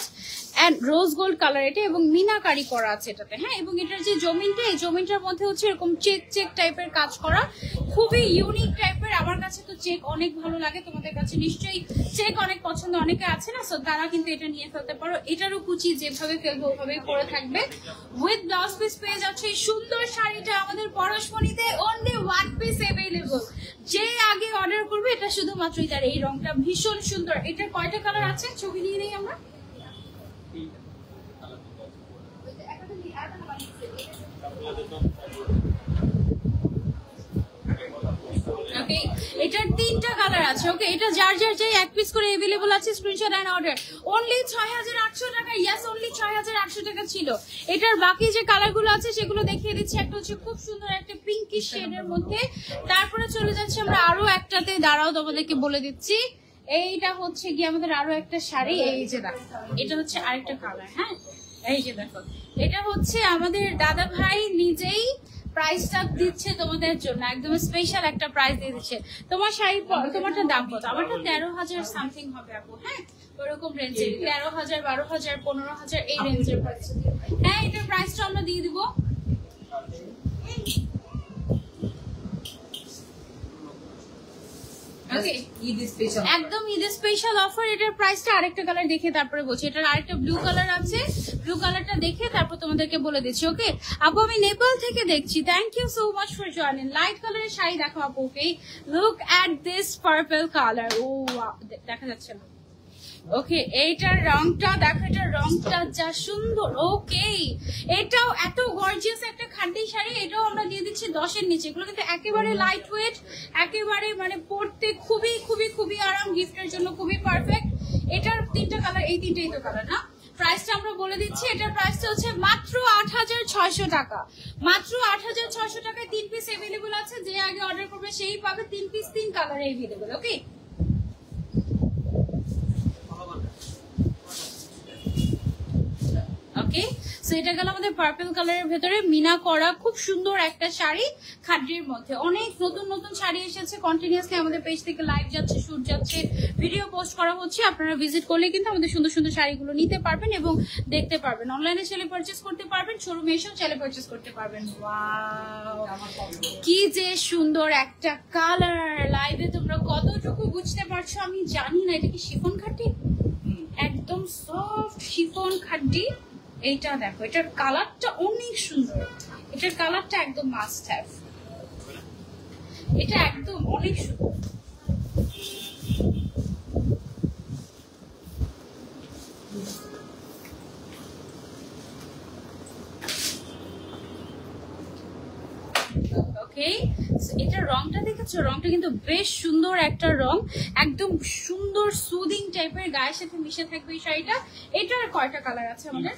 এন্ড রোজ গোল্ড কালার এটা, এবং মিনাকারি করা আছে এটাতে। হ্যাঁ, এবং এটার যে জমিনটা, এই জমিনটার মধ্যে হচ্ছে এরকম চেক টাইপের কাজ করা, খুবই ইউনিক টাইপের। আমার কাছে তো চেক অনেক ভালো লাগে, তোমাদের কাছে নিশ্চয়ই চেক অনেক পছন্দ, অনেকে আছে না, সো তারা কিন্তু এটা নিয়ে ফেলতে পারো। এটারও কুচি যেভাবে ফেলবো ওভাবেই পরে থাকবে, উইথ ব্লাউজ পিস পেয়ে যাচ্ছে। এই সুন্দর শাড়িটা আমাদের পরশমণিতে অনলি 1 পিস अवेलेबल। যে আগে অর্ডার করবে এটা শুধুমাত্রই তার। এই রংটা ভীষণ সুন্দর। এটার কয়টা কালার আছে ছবি নিয়ে নেই আমরা। ওকে, এটার 3টা কালার আছে। ওকে, এটা যার যাই এক পিস করে अवेलेबल আছে, স্ক্রিনশট এন্ড অর্ডার। অনলি 6800 টাকা। ইয়েস, অনলি 6800 টাকা ছিল। এটার বাকি যে কালারগুলো আছে সেগুলো দেখিয়ে দিচ্ছি। একটা হচ্ছে খুব সুন্দর একটা পিঙ্কিশ শেডের মধ্যে, তারপরে চলে যাচ্ছে আমরা আরো একটাতে, দাঁড়াও তোমাদেরকে বলে দিচ্ছি। এইটা হচ্ছে কি আমাদের আরো একটা শাড়ি, এই যে দেখো, এটা হচ্ছে আরেকটা কালার। হ্যাঁ, এই যে দেখো, এটা হচ্ছে আমাদের দাদা ভাই নিজেই প্রাইসটা দিচ্ছে তোমাদের জন্য, একদম স্পেশাল একটা প্রাইস দিয়ে দিচ্ছে। তোমার শাড়ি তোমারটা দাম কত? আমারটা 13,000 সামথিং হবে আপু। হ্যাঁ, ওরকম রেঞ্জে 13,000, 12,000, 15,000 এই রেঞ্জের প্রাইস। হ্যাঁ, এটার প্রাইসটা আমরা দিয়ে দিব। একদম ঈদ স্পেশাল অফার। এটার প্রাইসটা আরেকটা কালার দেখে তারপরে বলছি। এটার আরেকটা ব্লু কালার আছে, ব্লু কালারটা দেখে তারপর তোমাদেরকে বলে দিচ্ছি। ওকে আপু, আমি নেপাল থেকে দেখছি, thank you so much for joining. Light কালারের শাড়ি দেখো আপু। Okay, look at this purple colour. ও দেখা যাচ্ছে না। ওকে, এইটার রংটা দেখো, এটার রংটা যা সুন্দর। ওকে, এটাও এত গর্জিয়াস একটা খাঁটি শাড়ি, এটাও আমরা দিয়ে দিচ্ছি 10-এর নিচে। এগুলো কিন্তু একেবারে লাইট ওয়েট, একেবারে মানে পরতে খুবই খুবই খুবই আরাম, গিফটের জন্য খুবই পারফেক্ট। এটার 3টা কালার, এই 3টাই তো কালার না। প্রাইসটা আমরা বলে দিচ্ছি, এটার প্রাইসটা হচ্ছে মাত্র 8600 টাকা। মাত্র 8600 টাকায় 3 পিস अवेलेबल আছে। যে আগে অর্ডার করবে সেই পাবে 3 পিস 3 কালারে अवेलेबल। ওকে, ওকে, সো এটা গেল আমাদের পার্পল কালারের ভেতরে মিনা করা খুব সুন্দর একটা শাড়ি খাদ্যের মধ্যে। অনেক নতুন নতুন শাড়ি এসেছে, কন্টিনিউয়াসলি আমাদের পেজ থেকে লাইভ যাচ্ছে, শুট যাচ্ছে, ভিডিও পোস্ট করা হচ্ছে। আপনারা ভিজিট করলে কিন্তু আমাদের সুন্দর সুন্দর শাড়িগুলো নিতে পারবেন এবং দেখতে পারবেন। অনলাইনে চাইলে পারচেজ করতে পারবেন, শোরুমে এসেও চাইলে পারচেজ করতে পারবেন। ওয়াও, কি যে সুন্দর একটা কালার! লাইভে তোমরা কতটুকু বুঝতে পারছো আমি জানি না। এটা কি শিফন খাড্ডি? একদম সফট শিফন খাড্ডি। এইটা দেখো, এটার কালারটা অনেক সুন্দর, এটার কালারটা একদম মাস্ট হ্যাভ, এটা একদম অনেক সুন্দর। ওকে, এটার রংটা দেখেছো? রংটা কিন্তু বেশ সুন্দর একটা রং, একদম সুন্দর সুদিং টাইপের, গায়ের সাথে মিশে থাকবে এই শাড়িটা। এটার কয়টা কালার আছে আমাদের?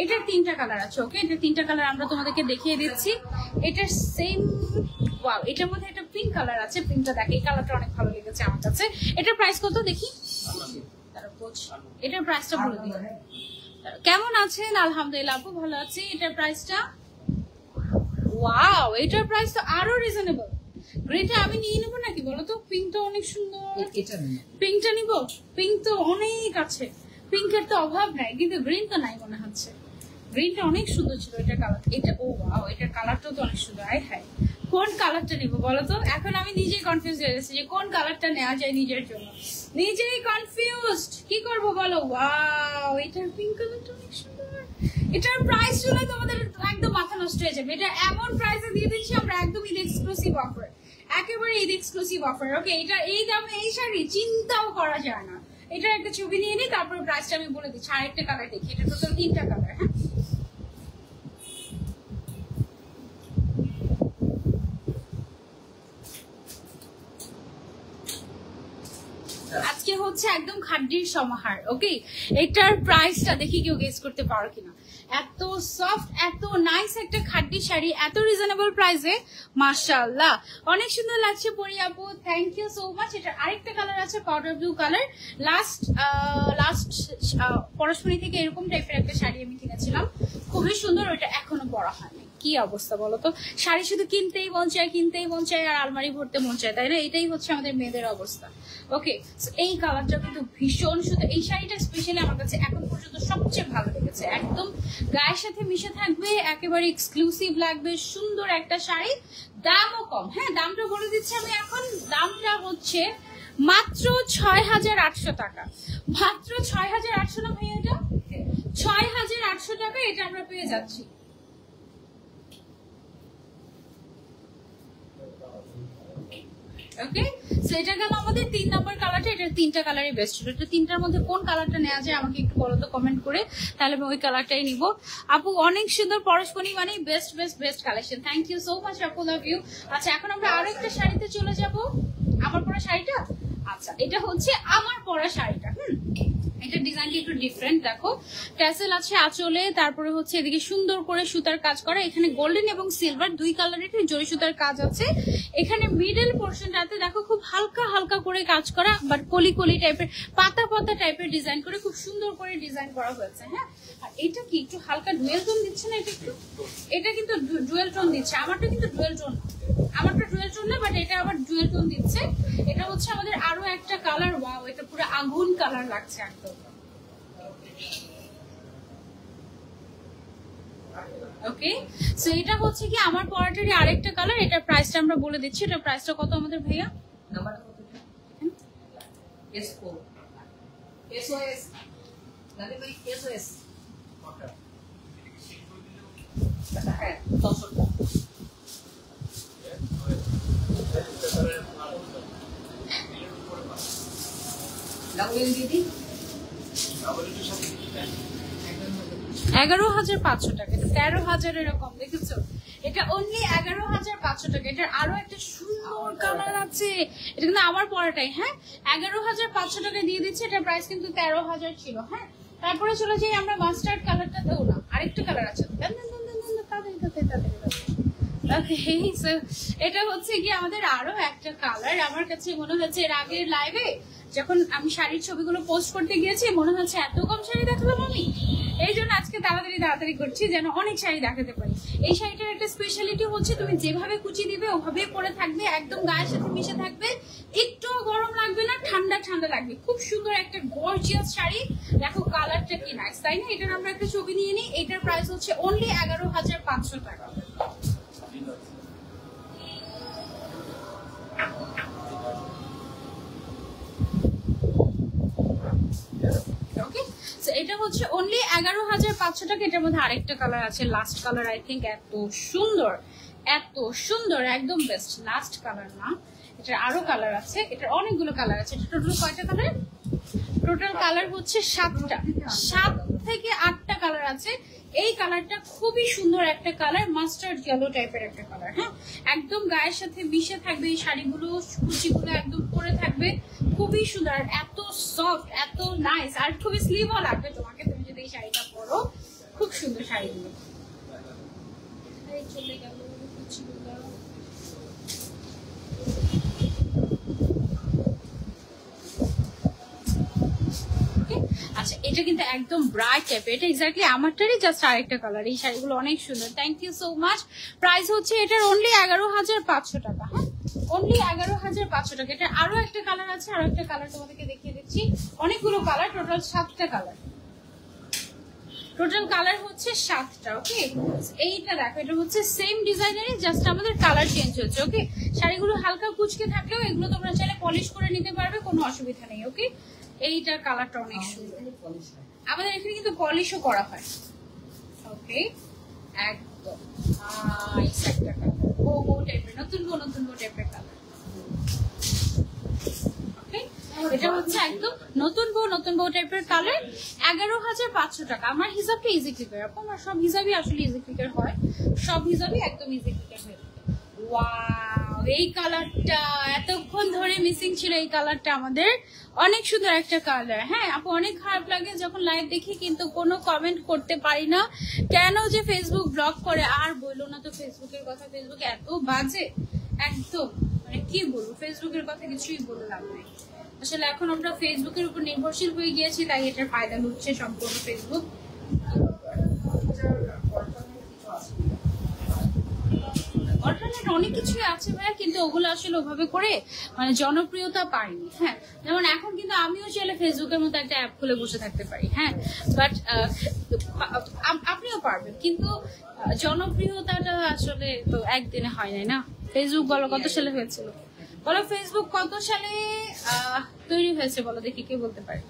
এটার 3টা কালার আছে। ওকে, এটার 3টা কালার আমরা তোমাদেরকে দেখিয়ে দিচ্ছি। এটার সেম, ওয়াও, এটার মধ্যে একটা পিঙ্ক কালার আছে। পিঙ্কটা দেখে, এই কালারটা অনেক ভালো লেগেছে আমার কাছে। এটার প্রাইস কত দেখি? এটার প্রাইসটা বলে দিই। কেমন আছেন? আলহামদুলিল্লাহ আপু, ভালো আছি। এটার প্রাইসটা, ওয়াও, এটার প্রাইস তো আরো রিজনেবল। গ্রিনটা আমি নিয়ে নেবো নাকি বলো তো? পিঙ্কটা অনেক সুন্দর, পিঙ্কটা নিব। পিঙ্ক তো অনেক আছে, পিঙ্কের তো অভাব নাই, কিন্তু গ্রিন তো নাই মনে হচ্ছে। গ্রিনটা অনেক সুন্দর ছিল, এটার কালার। এটা, ও ওয়াও, এটার কালারটাও তো অনেক সুন্দর। আয় হায়, কোন কালারটা নিবো বলো তো? এখন আমি নিজেই কনফিউজ হয়ে যাচ্ছি যে কোন কালারটা নেওয়া যায় নিজের জন্য, নিজেই কনফিউজড। কি করবো বলো? ওয়াও, এটার পিঙ্ক কালারটা অনেক সুন্দর। এটার প্রাইস শুনে তোমাদের একদম মাথা নষ্ট হয়ে যাবে। এটা এমন প্রাইসে দিয়ে দিচ্ছি আমরা, একদম ঈদ এক্সক্লুসিভ অফার, একেবারে ঈদ এক্সক্লুসিভ অফার। ওকে, এটা এই দামে এই শাড়ি চিন্তাও করা যায় না। এটার একটা ছবি নিয়ে নিই, তারপর প্রাইসটা আমি বলে দিচ্ছি। আরেকটা কালার দেখি, এটা টোটাল 3টা কালার। হ্যাঁ, আজকে আজকে হচ্ছে একদম খাড্ডির সমাহার। ওকে, এটার প্রাইসটা দেখি কেউ গেস করতে পারো কিনা। এত সফট, এত নাইস একটা খাড্ডি শাড়ি, এত রিজনেবল প্রাইসে, মাশাআল্লাহ অনেক সুন্দর লাগছে পরি আপু, থ্যাংক ইউ সো মাচ। এটা আরেকটা কালার আছে পাউডার ব্লু কালার। লাস্ট পরশমণি থেকে এরকম টাইপের একটা শাড়ি আমি কিনেছিলাম, খুবই সুন্দর, ওটা এখনো পরা হয়নি। কি অবস্থা বলো তো, শাড়ি শুধু কিনতেই মন চায় আর আলমারি ভরতে মন চায়, তাই না? এটাই হচ্ছে আমাদের মেয়েদের অবস্থা। ওকে, এই কালারটা কিন্তু ভীষণ সুন্দর, এই শাড়িটা স্পেশালি আমার কাছে এখন পর্যন্ত সবচেয়ে ভালো লেগেছে। একদম গায়ের সাথে মিশে থাকবে, একেবারে এক্সক্লুসিভ লাগবে, সুন্দর একটা শাড়ি, দামও কম। হ্যাঁ, দামটা বলে দিচ্ছি আমি এখন, দামটা হচ্ছে মাত্র ৬,৮০০ টাকা। মাত্র ৬,৮০০ না ভাইয়া? এটা ৬,৮০০ টাকা, এটা আমরা পেয়ে যাচ্ছি। ওকে, সো এটা গেল আমাদের ৩ নম্বর কালারটা। এটা ৩টা কালারই বেস্ট ছিল। এটা ৩টার মধ্যে কোন কালারটা নেওয়া যায় আমাকে একটু বলো তো কমেন্ট করে, তাহলে আমি ওই কালারটাই নিব। আপু অনেক সুন্দর, পরশমণি মানে best collection, thank you so much আপু, লাভ ইউ। আচ্ছা, এখন আমরা আরো একটা শাড়িতে চলে যাব। আমার পরা শাড়িটা, আচ্ছা এটা হচ্ছে আমার পরা শাড়িটা। এটা ডিজাইনটা একটু ডিফারেন্ট, দেখো ট্যাসেল আছে আঁচলে, তারপরে হচ্ছে এদিকে সুন্দর করে সুতার কাজ করা, এখানে গোল্ডেন এবং সিলভার দুই কালারের জরি সুতার কাজ আছে। এখানে মিডল পোর্শনটাতে দেখো খুব হালকা করে কাজ করা, বাট কলি টাইপের, পাতা টাইপের ডিজাইন করে খুব সুন্দর করে ডিজাইন করা হয়েছে। হ্যাঁ, আর এটা কি একটু হালকা ডুয়েল টোন দিচ্ছে না? এটা কিন্তু ডুয়েল টোন দিচ্ছে, আমারটা কিন্তু ডুয়েল টোন না, বাট এটা আবার ডুয়েল টোন দিচ্ছে। এটা হচ্ছে আমাদের আরো একটা কালার, ওয়াও এটা পুরো আগুন কালার লাগছে একদম। ওকে, সো এটা হচ্ছে কি আমার পরাটারই আরেকটা কালার। এটার প্রাইসটা আমরা বলে দিচ্ছি। এটার প্রাইসটা কত আমাদের ভাইয়া? নাম্বার কত? S4 SOS নালে ভাই SOS হ্যাঁ 64 ডাবল দিদি 11,500 টাকা, 13,000 এরকম, দেখেছো? এটা অনলি 11,500 টাকা। এটার আরো একটা সুন্দর কালার আছে, এটা কিন্তু আমার পরাটাই। হ্যাঁ, 11,500 টাকা দিয়ে দিচ্ছে। এটার প্রাইস কিন্তু 13,000 ছিল। হ্যাঁ, তারপরে চলে যাই আমরা মাস্টার্ড কালারটা, দেবো না আরেকটা কালার আছে, এটা হচ্ছে কি আমাদের আরো একটা কালার। আমার কাছে মনে হচ্ছে এর আগের লাইভে যখন আমি শাড়ির ছবিগুলো পোস্ট করতে গিয়েছি, মনে হচ্ছে এত কম শাড়ি দেখালাম আমি, এই জন্য আজকে তাড়াতাড়ি করছি যেন অনেক শাড়ি দেখাতে পারি। এই শাড়িটার একটা স্পেশালিটি হচ্ছে তুমি যেভাবে কুচি দিবে ওভাবেই পরে থাকবে, একদম গায়ের সাথে মিশে থাকবে, একটু গরম লাগবে না, ঠান্ডা লাগবে। খুব সুন্দর একটা গর্জিয়াস শাড়ি, দেখো কালারটা কি নাইস, তাই না? এটার আমরা একটা ছবি নিয়ে নিই। এটার প্রাইস হচ্ছে অনলি 11,500 টাকা। ওকে, সো এটা হচ্ছে অনলি 11,500 টাকা। এটার মধ্যে আরেকটা কালার আছে, লাস্ট কালার আই থিঙ্ক, এত সুন্দর একদম বেস্ট। লাস্ট কালার না, এটার আরো কালার আছে, এটার অনেকগুলো কালার আছে। এটা টোটাল কয়টা কালার? টোটাল কালার হচ্ছে 7টা, 7 থেকে 8টা কালার আছে। এই কালারটা খুবই সুন্দর একটা কালার, মাস্টার্ড ইয়েলো টাইপের একটা কালার। হ্যাঁ, একদম গায়ের সাথে মিশে থাকবে, এই শাড়িগুলো কুচিগুলো একদম পরে থাকবে, খুবই সুন্দর, এত সফট, এত নাইস, আর খুবই স্লিভও লাগবে তোমাকে, তুমি যদি এই শাড়িটা পরো। খুব সুন্দর শাড়িগুলো। চলে গেল কুচিগুলো। আচ্ছা, এটা কিন্তু একদম ব্রাইট টাইপের, এটা এক্স্যাক্টলি আমারটারই জাস্ট আরেকটা কালার। এই শাড়িগুলো অনেক সুন্দর, thank you so much. Price হচ্ছে এটার অনলি 11,500 টাকা। হ্যাঁ, অনলি 11,500 টাকা। এটা আরো একটা কালার আছে, আরো একটা কালার তোমাদেরকে দেখিয়ে দিচ্ছি। অনেকগুলো কালার, টোটাল 7টা কালার, টোটাল কালার হচ্ছে 7টা। ওকে, এইটা দেখো, এটা হচ্ছে সেম ডিজাইনেরই, জাস্ট আমাদের কালার চেঞ্জ হচ্ছে। ওকে, শাড়িগুলো হালকা কুচকে থাকলেও এগুলো তোমরা চাইলে পলিশ করে নিতে পারবে, কোনো অসুবিধা নেই। ওকে, এইটার কালারটা অনেক সুন্দর, আমাদের এখানে কিন্তু পলিশও করা হয়। ওকে, একদম নাইস একটা কালার, বো টাইপের, নতুন বো টাইপের কালার। ওকে, এটা হচ্ছে একদম নতুন বো টাইপের কালার। 11,500 টাকা। আমার হিসাবটা ইজি ক্লিকার, আমার সব হিসাবই আসলে ইজি ক্লিকার হয়, সব হিসাবই একদম ইজি ক্লিকার হয়ে থাকে। ওয়াও, এই কালারটা এতক্ষণ ধরে মিসিং ছিল, এই কালারটা আমাদের অনেক সুন্দর একটা কালার। হ্যাঁ আপু, অনেক খারাপ লাগে যখন লাইভ দেখি কিন্তু কোনো কমেন্ট করতে পারি না, কেন যে ফেসবুক ব্লক করে। আর বললো না তো ফেসবুকের কথা, ফেসবুক এত বাজে একদম, মানে কি বলবো, ফেসবুকের কথা কিছুই বললাম না। আসলে এখন আমরা ফেসবুকের উপর নির্ভরশীল হয়ে গিয়েছি, তাই এটার ফায়দা হচ্ছে সম্পূর্ণ ফেসবুক। অল্টারনেট অনেক কিছুই আছে ভাইয়া, কিন্তু ওগুলো আসলে ওভাবে করে মানে জনপ্রিয়তা পাইনি। হ্যাঁ যেমন এখন কিন্তু আমিও চাইলে ফেসবুকের মতো একটা অ্যাপ খুলে বসে থাকতে পারি, হ্যাঁ বাট আপনিও পারবেন, কিন্তু জনপ্রিয়তাটা আসলে তো একদিনে হয় নাই না। ফেসবুক বলো কত সালে হয়েছিল, বলো ফেসবুক কত সালে তৈরি হয়েছে বলো দেখি, কে বলতে পারে?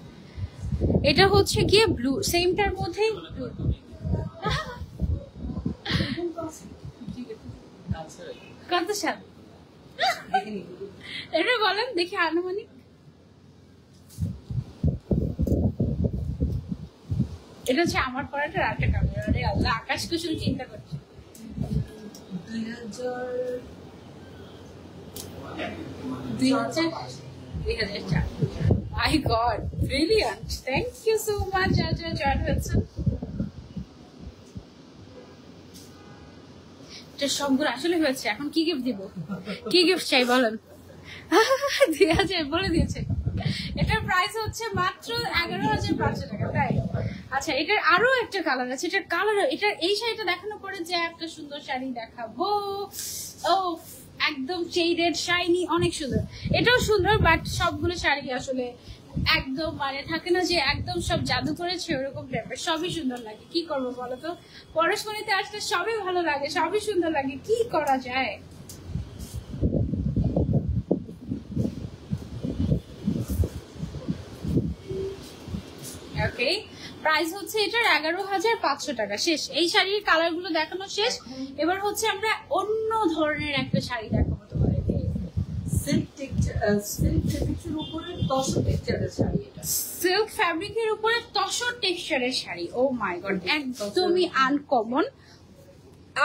এটা হচ্ছে গিয়ে ব্লু, সেমটার মধ্যেই ব্লু। কত সাল এটা বলেন দেখি আনুমানিক। এটা হচ্ছে আমার পড়াটা একটা ক্যামেরা। আরে আল্লাহ, আকাশ কুসুম চিন্তা করছে। 2004। My God, brilliant, thank you so much যারা জয়েন হয়েছেন। সবগুলো আসলে হয়েছে। এখন কি গিফট দিব, কি গিফট চাই বলেন? 2000 বলে দিয়েছে। এটার প্রাইস হচ্ছে মাত্র 11,500 টাকা, তাই? আচ্ছা, এটার আরো একটা কালার আছে। এটার কালার, এটার এই শাড়িটা দেখানোর পরে যে একটা সুন্দর শাড়ি দেখাবো, ও একদম শেডেড শাইনি, অনেক সুন্দর। এটাও সুন্দর, বাট সবগুলো শাড়ি আসলে একদম মানে থাকে না যে একদম সব জাদু করেছে ওরকম টাইপের। সবই সুন্দর লাগে, কি করবো বলো তো? পরশমণিতে আসলে সবই ভালো লাগে, সবই সুন্দর লাগে, কি করা যায়? ওকে, প্রাইস হচ্ছে এটার 11,500 টাকা। শেষ, এই শাড়ির কালার গুলো দেখানো শেষ। এবার হচ্ছে আমরা অন্য ধরনের একটা শাড়ি দেখাবো তোমাদেরকে। সিল্ক ফ্যাব্রিকের উপরে তসর টেক্সচারের শাড়ি। ও মাই গড, একদমই আনকমন,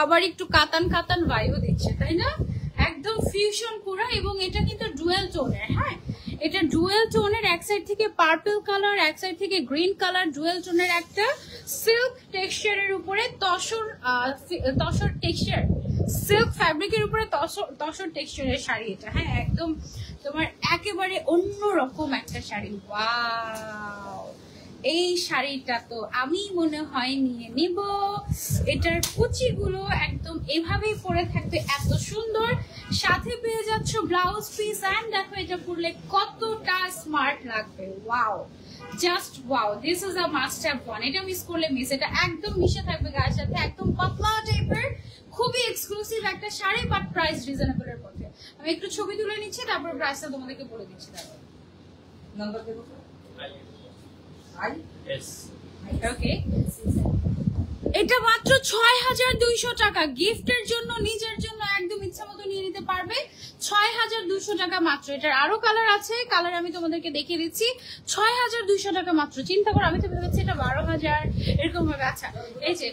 আবার একটু কাতান কাতান ভাইবও দিচ্ছে, তাই না? একদম ফিউশন পুরো। এবং এটা কিন্তু ডুয়েল টোনের। হ্যাঁ, এটা ডুয়েল টোনের, এক সাইড থেকে পার্পল কালার, এক সাইড থেকে গ্রিন কালার, ডুয়েল টোনের একটা সিল্ক টেক্সচারের উপরে তসর টেক্সচার, সিল্ক ফ্যাব্রিকের উপরে তসর টেক্সচারের শাড়ি এটা। হ্যাঁ, একদম তোমার একেবারে অন্যরকম একটা শাড়ি। ওয়াও, এই শাড়িটা তো আমি মনে হয় নিয়ে নিব। এটার কুচিগুলো একদম এভাবেই পরে থাকবে, এত সুন্দর। সাথে পেয়ে যাচ্ছ ব্লাউজ পিস, এন্ড দেখো এটা পরলে কতটা স্মার্ট লাগবে। Wow, just wow, this is a must have one. এটা মিস করলে মিস। এটা একদম মিশে থাকবে গায়ের সাথে, একদম পাতলা টাইপের, খুবই এক্সক্লুসিভ একটা শাড়ি, বাট প্রাইস রিজনেবল এর মধ্যে। আমি একটু ছবি তুলে নিচ্ছি, তারপর প্রাইসটা তোমাদেরকে বলে দিচ্ছি। তারপর নাম্বার দেবো। ওকে, এটা মাত্র 6,200 টাকা। গিফটের জন্য, নিজের জন্য একদম ইচ্ছা মতো নিয়ে নিতে পারবে। 6,200 টাকা মাত্র। এটার আরো কালার আছে, কালার আমি তোমাদেরকে দেখিয়ে দিচ্ছি। 6,200 টাকা মাত্র। চিন্তা করো, আমি তো ভেবেছি এটা 12,000 এরকম ভাবে। আচ্ছা, এই যে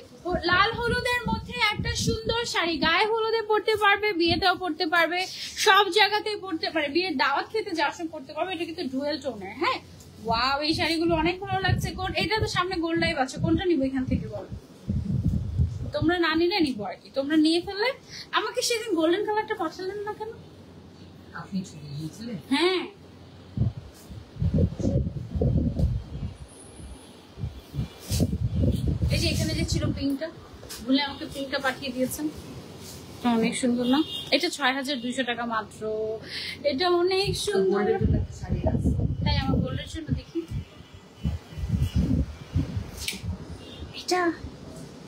লাল হলুদের মধ্যে একটা সুন্দর শাড়ি, গায়ে হলুদে পরতে পারবে, বিয়েতেও পরতে পারবে, সব জায়গাতেই পরতে পারে, বিয়ের দাওয়াত খেতে যাওয়ার সময় পরতে পারবে। এটা কিন্তু ডুয়েল টোনের। হ্যাঁ, ওয়াও, এই শাড়িগুলো অনেক ভালো লাগছে। এটা তো সামনে গোল্ড লাইভ আছে, কোনটা নিবো এখান থেকে বলো? তোমরা না নিলে নিবো আর কি, তোমরা নিয়ে ফেললে। আমাকে সেদিন গোল্ডেন কালারটা পাঠালেন না কেন? আপনি হ্যাঁ, এই যে এখানে যে ছিল পিঙ্কটা, ভুলে আমাকে পিঙ্কটা পাঠিয়ে দিয়েছেন। অনেক সুন্দর না? এটা 6,200 টাকা মাত্র। এটা অনেক সুন্দর। তাই আমার গোল্ডের জন্য দেখি, এটা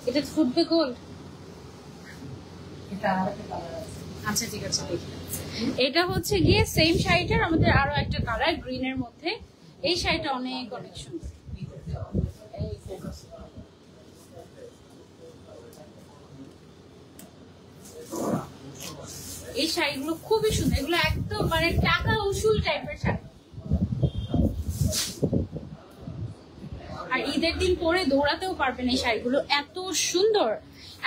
এটা ফুটবে গোল্ড। আচ্ছা ঠিক আছে, দেখি। এটা হচ্ছে গিয়ে সেম শাড়িটার আমাদের আরো একটা কালার গ্রিনের মধ্যে। এই শাড়িটা অনেক অনেক সুন্দর। এই শাড়িগুলো খুবই সুন্দর, এগুলো একদম মানে টাকা উসুল টাইপের শাড়ি। আর ঈদের দিন পরে দৌড়াতেও পারবেন এই শাড়িগুলো, এত সুন্দর।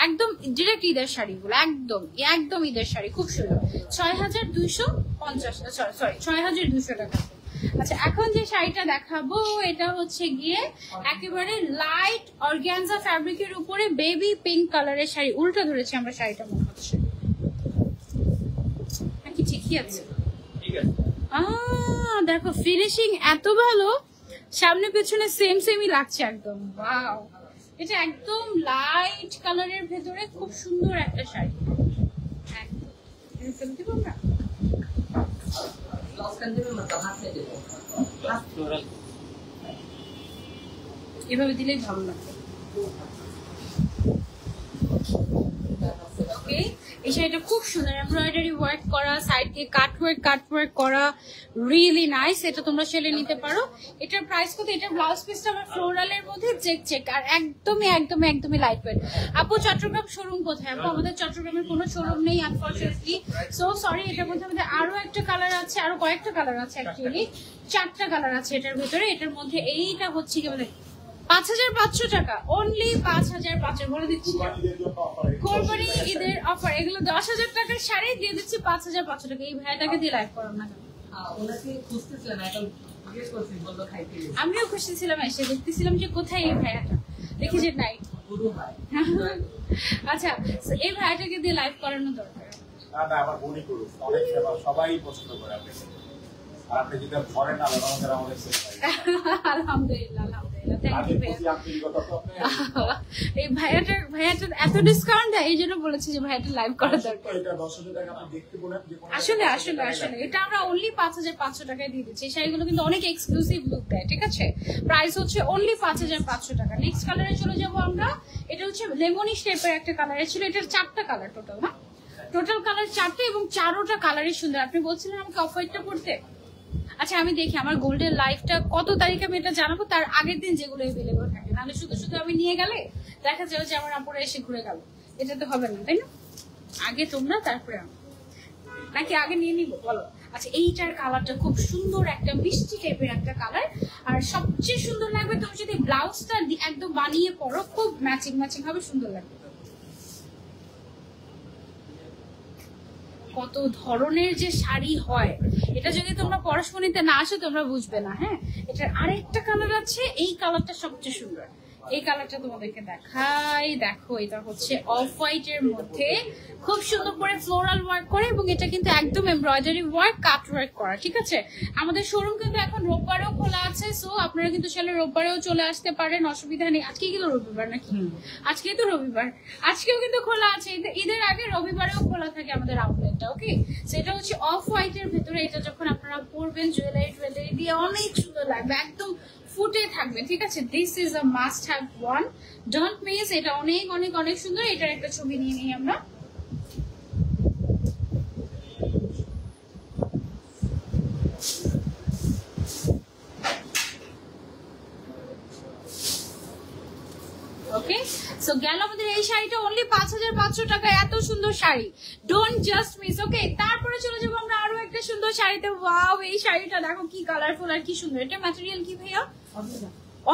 একদম ডিরেক্ট ঈদের শাড়িগুলো, একদম একদম ঈদের শাড়ি, খুব সুন্দর। 6250, সরি 6200 টাকা। আচ্ছা, এখন যে শাড়িটা দেখাবো এটা হচ্ছে গিয়ে একেবারে লাইট অর্গানজা ফ্যাব্রিকের উপরে বেবি পিঙ্ক কালারের শাড়ি। উল্টা ধরেছি আমরা শাড়িটা, মনে হচ্ছে নাকি ঠিকই আছে? দেখো ফিনিশিং এত ভালো, সামনে পেছনে সেম সেমই লাগছে একদম। ওয়াও, এটা একদম লাইট কালারের ভেতরে খুব সুন্দর একটা শাড়ি। একদম দিব না, এভাবে দিলেই ভালো লাগবে। ওকে, এই শাড়িটা খুব সুন্দর, এমব্রয়ডারি ওয়ার্ক করা, সাইড দিয়ে কাট ওয়ার্ক করা, রিয়েলি নাইস। এটা তোমরা সেলে নিতে পারো। এটার প্রাইস কত? এটার ব্লাউজ পিসটা আমার ফ্লোরালের মধ্যে চেক আর একদমই লাইট ওয়েট। আপু চট্টগ্রাম শোরুম কোথায়? আপু আমাদের চট্টগ্রামের কোনো শোরুম নেই আনফরচুনেটলি, সো সরি। এটার মধ্যে আমাদের আরো একটা কালার আছে, আরো কয়েকটা কালার আছে, অ্যাকচুয়ালি 4টা কালার আছে এটার ভিতরে। এটার মধ্যে এইটা হচ্ছে কি বলে 5500 টাকা, অনলি 5500 বলে দিচ্ছি। কোরবানি ঈদের অফার, এগুলো 10,000 টাকার শাড়ি দিয়ে দিচ্ছি 5500 টাকা। এই ভাইটাকে দিয়ে লাইভ করাম না কেন? আমিও খুশি ছিলাম, এসে দেখতেছিলাম যে কোথায় এই ভাইয়াটা, দেখি যে নাই। আচ্ছা, এই ভাইয়াটাকে দিয়ে লাইভ করানো দরকার। সবাই পছন্দ করে আপনাকে, আর আপনি যেটা ধরেন না আলহামদুলিল্লাহ। এই ভাইয়াটার এত ডিসকাউন্ট দেয়, এই জন্য বলেছি যে ভাইয়াটা লাইভ করা দরকার। আসলে এটা আমরা অনলি 5500 টাকায় দিয়ে দিচ্ছি। এই শাড়িগুলো কিন্তু অনেক এক্সক্লুসিভ লুক দেয়, ঠিক আছে? প্রাইস হচ্ছে অনলি 5500 টাকা। নেক্সট কালারে চলে যাবো আমরা। এটা হচ্ছে লেমনিশ টাইপের একটা কালারে ছিল। এটার 4টা কালার টোটাল, না টোটাল কালার 4টে, এবং 4টা কালারই সুন্দর। আপনি বলছিলেন আমাকে অফ হোয়াইটটা পড়তে। আচ্ছা, আমি দেখি আমার গোল্ডের লাইফটা কত তারিখে আমি এটা জানাবো, তার আগের দিন যেগুলো এভেলেবল থাকে। নাহলে শুধু আমি নিয়ে গেলে দেখা যাবে যে আমার আপুরা এসে ঘুরে গেল, এটা তো হবে না, তাই না? আগে তোমরা, তারপরে আমি, নাকি আগে নিয়ে নিবো বলো? আচ্ছা, এইটার কালারটা খুব সুন্দর, একটা মিষ্টি টাইপের একটা কালার। আর সবচেয়ে সুন্দর লাগবে তুমি যদি ব্লাউজটা একদম বানিয়ে পরো, খুব ম্যাচিং ভাবে সুন্দর লাগবে। কত ধরনের যে শাড়ি হয়, এটা যদি তোমরা পড়াশোনাতে না আসো তোমরা বুঝবে না। হ্যাঁ, এটার আরেকটা কালার আছে, এই কালারটা সবচেয়ে সুন্দর। এই কালারটা তোমাদেরকে দেখাই, দেখো এটা হচ্ছে অফ হোয়াইট এর মধ্যে খুব সুন্দর করে ফ্লোরাল ওয়ার্ক করে, এবং এটা কিন্তু একদম এমব্রয়ডারি ওয়ার্ক, কাট ওয়ার্ক করা, ঠিক আছে? আমাদের শোরুম কিন্তু এখন রোববারেও খোলা আছে, সো আপনারা কিন্তু সেটা রোববারেও চলে আসতে পারেন, অসুবিধা নেই। আজকে কিন্তু রবিবার নাকি? আজকে তো রবিবার, আজকেও কিন্তু খোলা আছে। ঈদের আগে রবিবারেও খোলা থাকে আমাদের আউটলেটটা। ওকে, সেটা হচ্ছে অফ হোয়াইট এর ভেতরে। এটা যখন আপনারা পরবেন জুয়েলারি দিয়ে অনেক সুন্দর লাগবে, একদম ফুটে থাকবে, ঠিক আছে? This is a must have one, don't miss. এটা অনেক সুন্দর। এটার একটা ছবি নিয়ে নিই আমরা। ওকে, সো গেল আমাদের এই শাড়িটা অনলি 5500 টাকা। এত সুন্দর শাড়ি, ডোন্ট জাস্ট মিস। ওকে, তারপরে চলে যাবো আমরা আরো একটা সুন্দর শাড়িতে। ওয়াও, এই শাড়িটা দেখো কি কালারফুল আর কি সুন্দর। এটা ম্যাটেরিয়াল কি ভাইয়া?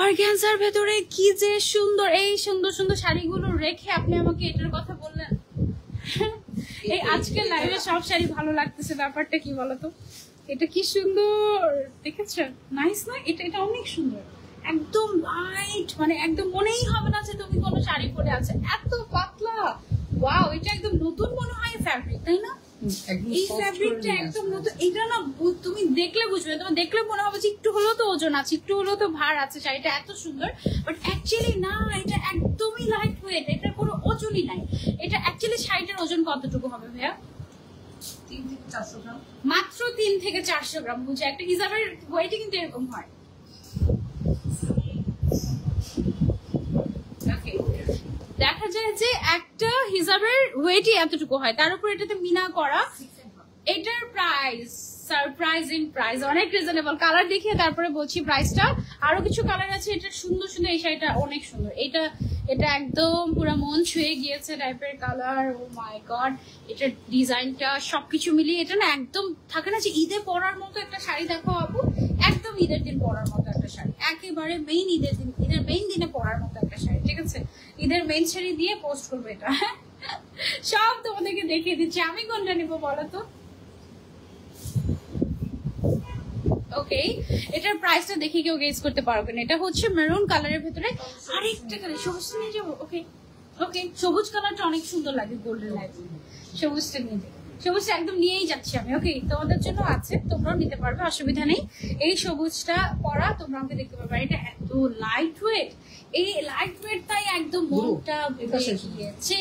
অর্গানজার ভেতরে, কি যে সুন্দর। এই সুন্দর শাড়িগুলো রেখে আপনি আমাকে এটার কথা বললেন। এই আজকে লাইভে সব শাড়ি ভালো লাগতেছে, ব্যাপারটা কি বলতো? এটা কি সুন্দর দেখেছো, নাইস না? এটা অনেক সুন্দর, একদম লাইট, মানে একদম মনেই হবে না যে তুমি কোনো শাড়ি পরে আছে, এত পাতলা। ওয়াও, এটা একদম নতুন মনে হয় ফ্যাব্রিক, তাই না? এই ফ্যাব্রিকটা একদম নতুন। এটা না তুমি দেখলে বুঝবে, তোমার দেখলে মনে হবে যে একটু হলেও তো ওজন আছে, একটু হলেও তো ভার আছে, শাড়িটা এত সুন্দর। বাট অ্যাকচুয়ালি না, এটা একদমই লাইট ওয়েট, এটার কোনো ওজনই নাই। এটা অ্যাকচুয়ালি শাড়িটার ওজন কতটুকু হবে ভাইয়া? 3 থেকে 400 গ্রাম, মাত্র 3 থেকে 400 গ্রাম। বুঝে একটা হিসাবের ওয়েটই কিন্তু এরকম হয়। দেখা যায় যে একটা হিজাবের ওয়েটই এতটুকু হয়, তার উপর এটাতে মিনা করা। এটার প্রাইস সারপ্রাইজিং প্রাইস, অনেক রিজনেবল। কালার দেখিয়ে তারপরে বলছি প্রাইসটা। আরো কিছু কালার আছে, এটা সুন্দর। এই শাড়িটা অনেক সুন্দর। এটা একদম পুরো মন ছুঁয়ে গিয়েছে টাইপের কালার। ও মাই গড, এটার ডিজাইনটা সবকিছু মিলিয়ে এটা না একদম থাকে না যে ঈদে পরার মতো একটা শাড়ি। দেখো আপু, একদম ঈদের দিন পরার মতো একটা শাড়ি, একেবারে একেবারে মেইন ঈদের মেইন দিনে পরার মতো একটা শাড়ি, ঠিক আছে? ঈদের মেইন শাড়ি দিয়ে পোস্ট করবো এটা, সব তোমাদেরকে দেখিয়ে দিচ্ছি। আমি কোনটা নিবো বলো তো? ওকে, এটার প্রাইসটা দেখে কেউ গেস করতে পারবে না। এটা হচ্ছে মেরুন কালারের ভিতরে আরেকটা কালার, সবুজটা নিয়ে যাবো। ওকে ওকে, সবুজ কালারটা অনেক সুন্দর লাগে, গোল্ডেন লাইট, সবুজটা নিয়ে যাবো। সবুজটা একদম নিয়েই যাচ্ছি আমি। ওকে, তোমাদের জন্য আছে, তোমরাও নিতে পারবে, অসুবিধা নেই। এই সবুজটা পরা তোমরা আমাকে দেখতে পারবে। এটা এত লাইট ওয়েট, এই লাইট ওয়েট তাই একদম মনটা গিয়েছে,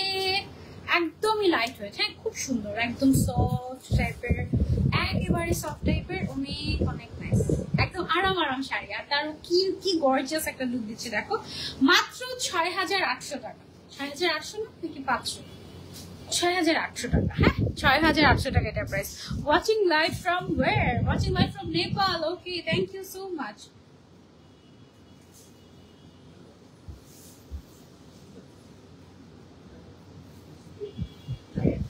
একদমই লাইট ওয়েট। হ্যাঁ, খুব সুন্দর, একদম সফট টাইপের, একেবারে সফট টাইপের, অনেক অনেক নাইস, একদম আরাম আরাম শাড়ি। আর তার কি কি গর্জিয়াস একটা লুক দিচ্ছে দেখো। মাত্র ৬,৮০০ টাকা। ৬,৮০০ না নাকি ৫০০? ৬,৮০০ টাকা। হ্যাঁ, ৬,৮০০ টাকা এটা price. Watching live from where? Watching live from Nepal. Okay, thank you so much.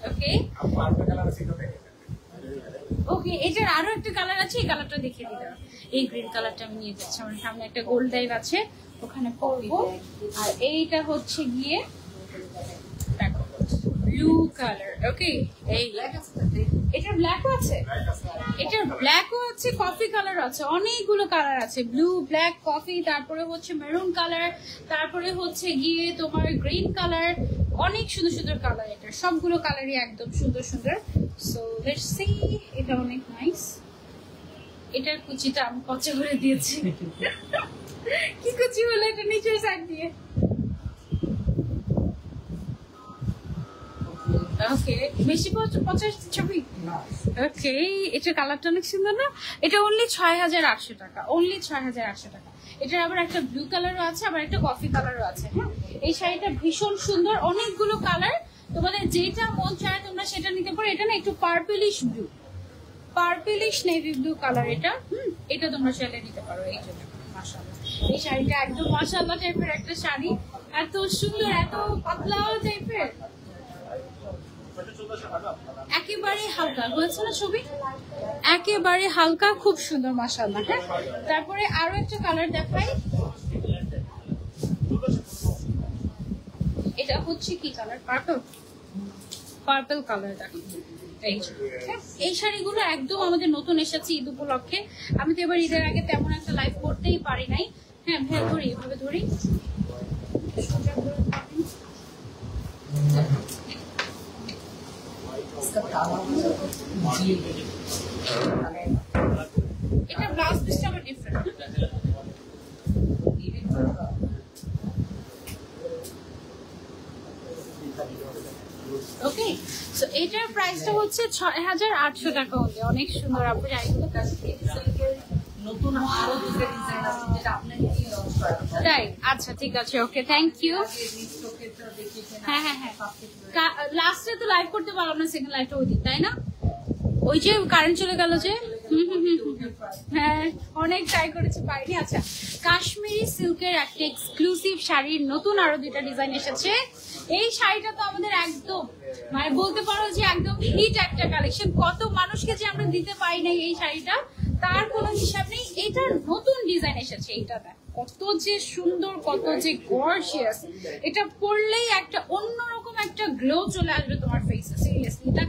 Okay okay, এটার আরো একটা কালার আছে, এই কালারটা দেখিয়ে দিলাম। এই গ্রিন কালারটা আমি নিয়ে যাচ্ছি, আমার সামনে একটা গোল্ড ডাইভ আছে, ওখানে পরবো। আর এইটা হচ্ছে গিয়ে ব্লু কালার। ওকে, এই এটার ব্ল্যাকও আছে, এটার ব্ল্যাকও আছে, কফি কালার আছে, অনেকগুলো কালার আছে, ব্লু, ব্ল্যাক, কফি, তারপরে হচ্ছে মেরুন কালার, তারপরে হচ্ছে গিয়ে তোমার গ্রিন কালার, অনেক সুন্দর সুন্দর কালার। এটা সবগুলো কালারই একদম সুন্দর সুন্দর। সো লেটস সি, এটা অনেক নাইস। এটার কুচিটা আমি কচা করে দিয়েছি। কি কুচি বলে এটা? নিচের সাইড দিয়ে। ওকে, বেশি পচা ছবি। ওকে, এটার কালারটা অনেক সুন্দর না? এটা অনলি ৬,৮০০ টাকা, অনলি ৬,৮০০ টাকা। এটার আবার একটা ব্লু কালারও আছে, আবার একটা কফি কালারও আছে। হ্যাঁ, এই শাড়িটা ভীষণ সুন্দর, অনেকগুলো কালার, তোমাদের যেটা মন চায় তোমরা সেটা নিতে পারো। এটা না একটু purplish blue, purplish navy blue colour এটা। এটা তোমরা চাইলে নিতে পারো। এই জন্য মাশাআল্লাহ, এই শাড়িটা একদম মাশাআল্লাহ টাইপের একটা শাড়ি, এত সুন্দর, এত পাতলা টাইপের, একেবারে হালকা হয়েছে না ছবি, একেবারে হালকা, খুব সুন্দর মাশাআল্লাহ। হ্যাঁ, তারপরে আরো একটা কালার দেখাই। এটা হচ্ছে কি কালার? Purple, purple colour. দেখো এই শাড়িগুলো একদম আমাদের নতুন এসেছে ঈদ উপলক্ষে। আমি তো এবার ঈদের আগে তেমন একটা লাইভ করতেই পারি নাই। হ্যাঁ ভাই, ধরি এভাবে ধরি। এটা ব্লাউজ পিসটা আবার ডিফারেন্ট। ওকে, সো এটার প্রাইসটা হচ্ছে ৬,৮০০ টাকা হলে। অনেক সুন্দর। আপু শাড়িগুলো নতুন আরো দুটো ডিজাইন আছে যেটা আপনাকে দিয়ে লঞ্চ করা হবে। তাই? আচ্ছা, ঠিক আছে, ওকে, থ্যাংক ইউ। হ্যাঁ হ্যাঁ হ্যাঁ, লাস্টে তো লাইভ করতে পারলাম না, সেকেন্ড লাইভটা ওই দিন, তাই না? ওই যে কারেন্ট চলে গেল যে। হ্যাঁ, অনেক ট্রাই করেছি, পাইনি। আচ্ছা, কাশ্মীরি সিল্কের একটা এক্সক্লুসিভ শাড়ির নতুন আরো দুইটা ডিজাইন এসেছে। এই শাড়িটা তো আমাদের একদম মানে বলতে পারো যে একদম হিট একটা কালেকশন। কত মানুষকে যে আমরা দিতে পারি না এই শাড়িটা, তার কোনো হিসাব নেই। এটার নতুন ডিজাইন এসেছে, এইটা কত যে সুন্দর, কত যে গর্জিয়াস। এটা পরলেই একটা অন্যরকম একটা গ্লো চলে আসবে তোমার ফেসে। সিরিয়াসলি, এটা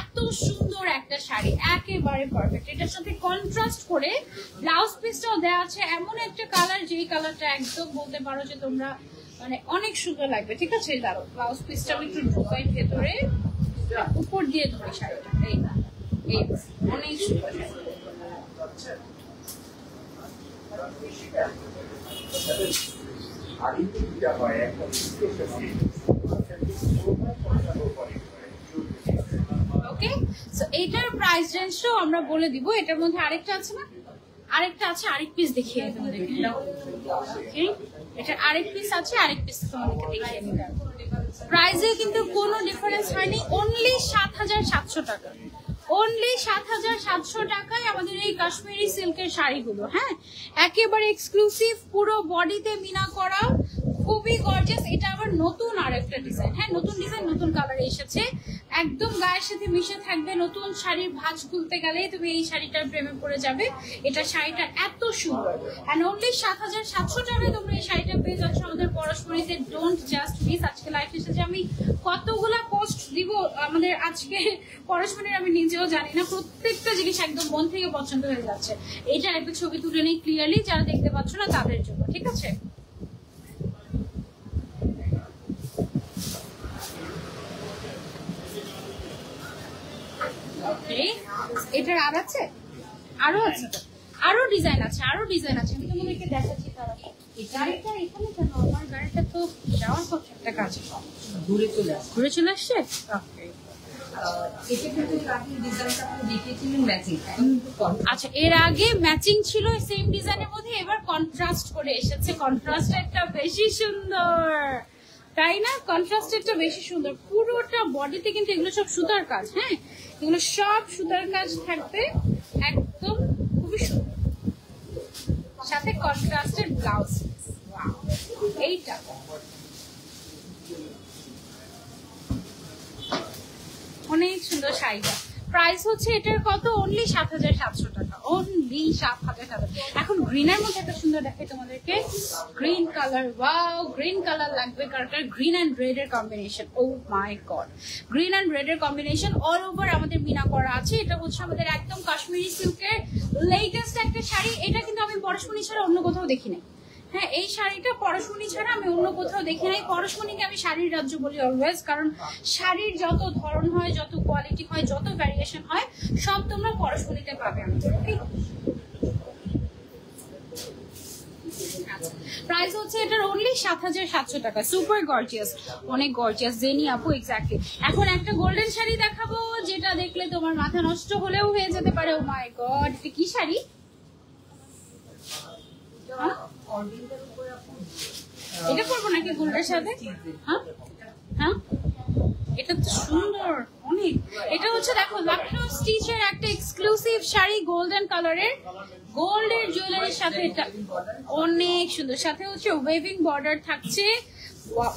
এত সুন্দর একটা শাড়ি, একেবারে পারফেক্ট। এটার সাথে কন্ট্রাস্ট করে ব্লাউজ পিসটাও দেওয়া আছে, এমন একটা কালার যেই কালারটা একদম বলতে পারো যে তোমরা মানে অনেক সুন্দর লাগবে। ঠিক আছে, দাঁড়ো, ব্লাউজ পিসটা আমি একটু ঢোকাই ভেতরে, উপর দিয়ে ধরে শাড়িটা। এই অনেক সুন্দর। ওকে, সো এইটার প্রাইস রেঞ্জটাও আমরা বলে দিব। এটার মধ্যে আরেকটা আছে না, আরেকটা আছে, আরেক পিস দেখিয়ে তোমাদেরকে। এটার আরেক পিস আছে, আরেক পিস তোমাদেরকে দেখিয়ে নিলাম। প্রাইসে কিন্তু কোনো ডিফারেন্স হয়নি, অনলি ৭,৭০০ টাকা। অনলি ৭,৭০০ টাকায় আমাদের এই কাশ্মীরি সিল্কের শাড়িগুলো। হ্যাঁ, একেবারে এক্সক্লুসিভ, পুরো বডিতে মিনা করা, খুবই গর্জিয়াস। এটা আবার নতুন আরেকটা ডিজাইন, হ্যাঁ নতুন ডিজাইন, নতুন কালার এসেছে, একদম গায়ের সাথে মিশে থাকবে। নতুন শাড়ির ভাঁজ খুলতে গেলে তুমি এই শাড়িটার প্রেমে পড়ে যাবে। এটা শাড়িটা এত সুন্দর, এন্ড অনলি ৭৭০০ টাকায় তোমরা এই শাড়িটা পেয়ে যাচ্ছ আমাদের পরশমণিতে। Don't just miss. আজকে লাইভ এসেছে, আমি কতগুলা পোস্ট দিব আমাদের আজকে পরশমণির আমি নিজেও জানি না, প্রত্যেকটা জিনিস একদম মন থেকে পছন্দ হয়ে যাচ্ছে। এটা একটা ছবি তুলে নেই ক্লিয়ারলি, যারা দেখতে পাচ্ছ না তাদের জন্য, ঠিক আছে? এটার আর আছে, আরো আছে, আরো ডিজাইন আছে, আরো ডিজাইন আছে। আমি তোমাদেরকে দেখাচ্ছি। তারা গাড়িটা এখানে কেন? আমার গাড়িটা তো যাওয়ার পথে একটা কাজ ঘুরে চলে আসছে। এটা কিন্তু আগের ডিজাইনটা আপনি দেখিয়েছিলেন ম্যাচিং। আচ্ছা, এর আগে ম্যাচিং ছিল সেম ডিজাইনের মধ্যে, এবার কন্ট্রাস্ট করে এসেছে। কন্ট্রাস্ট একটা বেশি সুন্দর, তাই না? কন্ট্রাস্ট একটা বেশি সুন্দর। পুরোটা বডিতে কিন্তু এগুলো সব সুতার কাজ, হ্যাঁ এগুলো সব সুতার কাজ থাকবে, একদম খুবই সুন্দর। সাথে কন্ট্রাস্টের ব্লাউজ। এইটা অনেক সুন্দর শাড়িটা। প্রাইস হচ্ছে এটার কত? অনলি ৭৭০০ টাকা, অনলি ৭৭০০। এখন গ্রিনের মধ্যে একটা সুন্দর দেখাই তোমাদেরকে, green colour. Wow, green colour লাগবে কারণ গ্রিন এন্ড রেড এর combination. Oh my God, green and red এর কম্বিনেশন অল ওভার আমাদের মিনা করা আছে। এটা হচ্ছে আমাদের একদম কাশ্মীরি সিল্কের লেটেস্ট একটা শাড়ি। এটা কিন্তু আমি পরশমণি ছাড়া অন্য কোথাও দেখি নাই। হ্যাঁ, এই শাড়িটা পরশমণি ছাড়া আমি অন্য কোথাও দেখি নাই। পরশমণিকে আমি শাড়ির রাজ্য বলি অলওয়েজ, কারণ শাড়ির যত ধরন হয়, যত কোয়ালিটি হয়, যত ভ্যারিয়েশন হয়, সব তোমরা পরশমণিতে পাবে। প্রাইস হচ্ছে এটার অনলি ৭৭০০ টাকা। সুপার গর্জিয়াস, অনেক গর্জিয়াস। জেনি আপু, এক্স্যাক্টলি। এখন একটা গোল্ডেন শাড়ি দেখাবো, যেটা দেখলে তোমার মাথা নষ্ট হলেও হয়ে যেতে পারে। ও মাই গড, এটা কি শাড়ি? এটা করবো নাকি গোল্ডের সাথে? হ্যাঁ হ্যাঁ, এটা তো সুন্দর অনেক। এটা হচ্ছে দেখো লখনৌ স্টিচের একটা এক্সক্লুসিভ শাড়ি, গোল্ডেন কালারের, গোল্ডের জুয়েলারির সাথে। এটা অনেক সুন্দর, সাথে হচ্ছে ওয়েভিং বর্ডার থাকছে।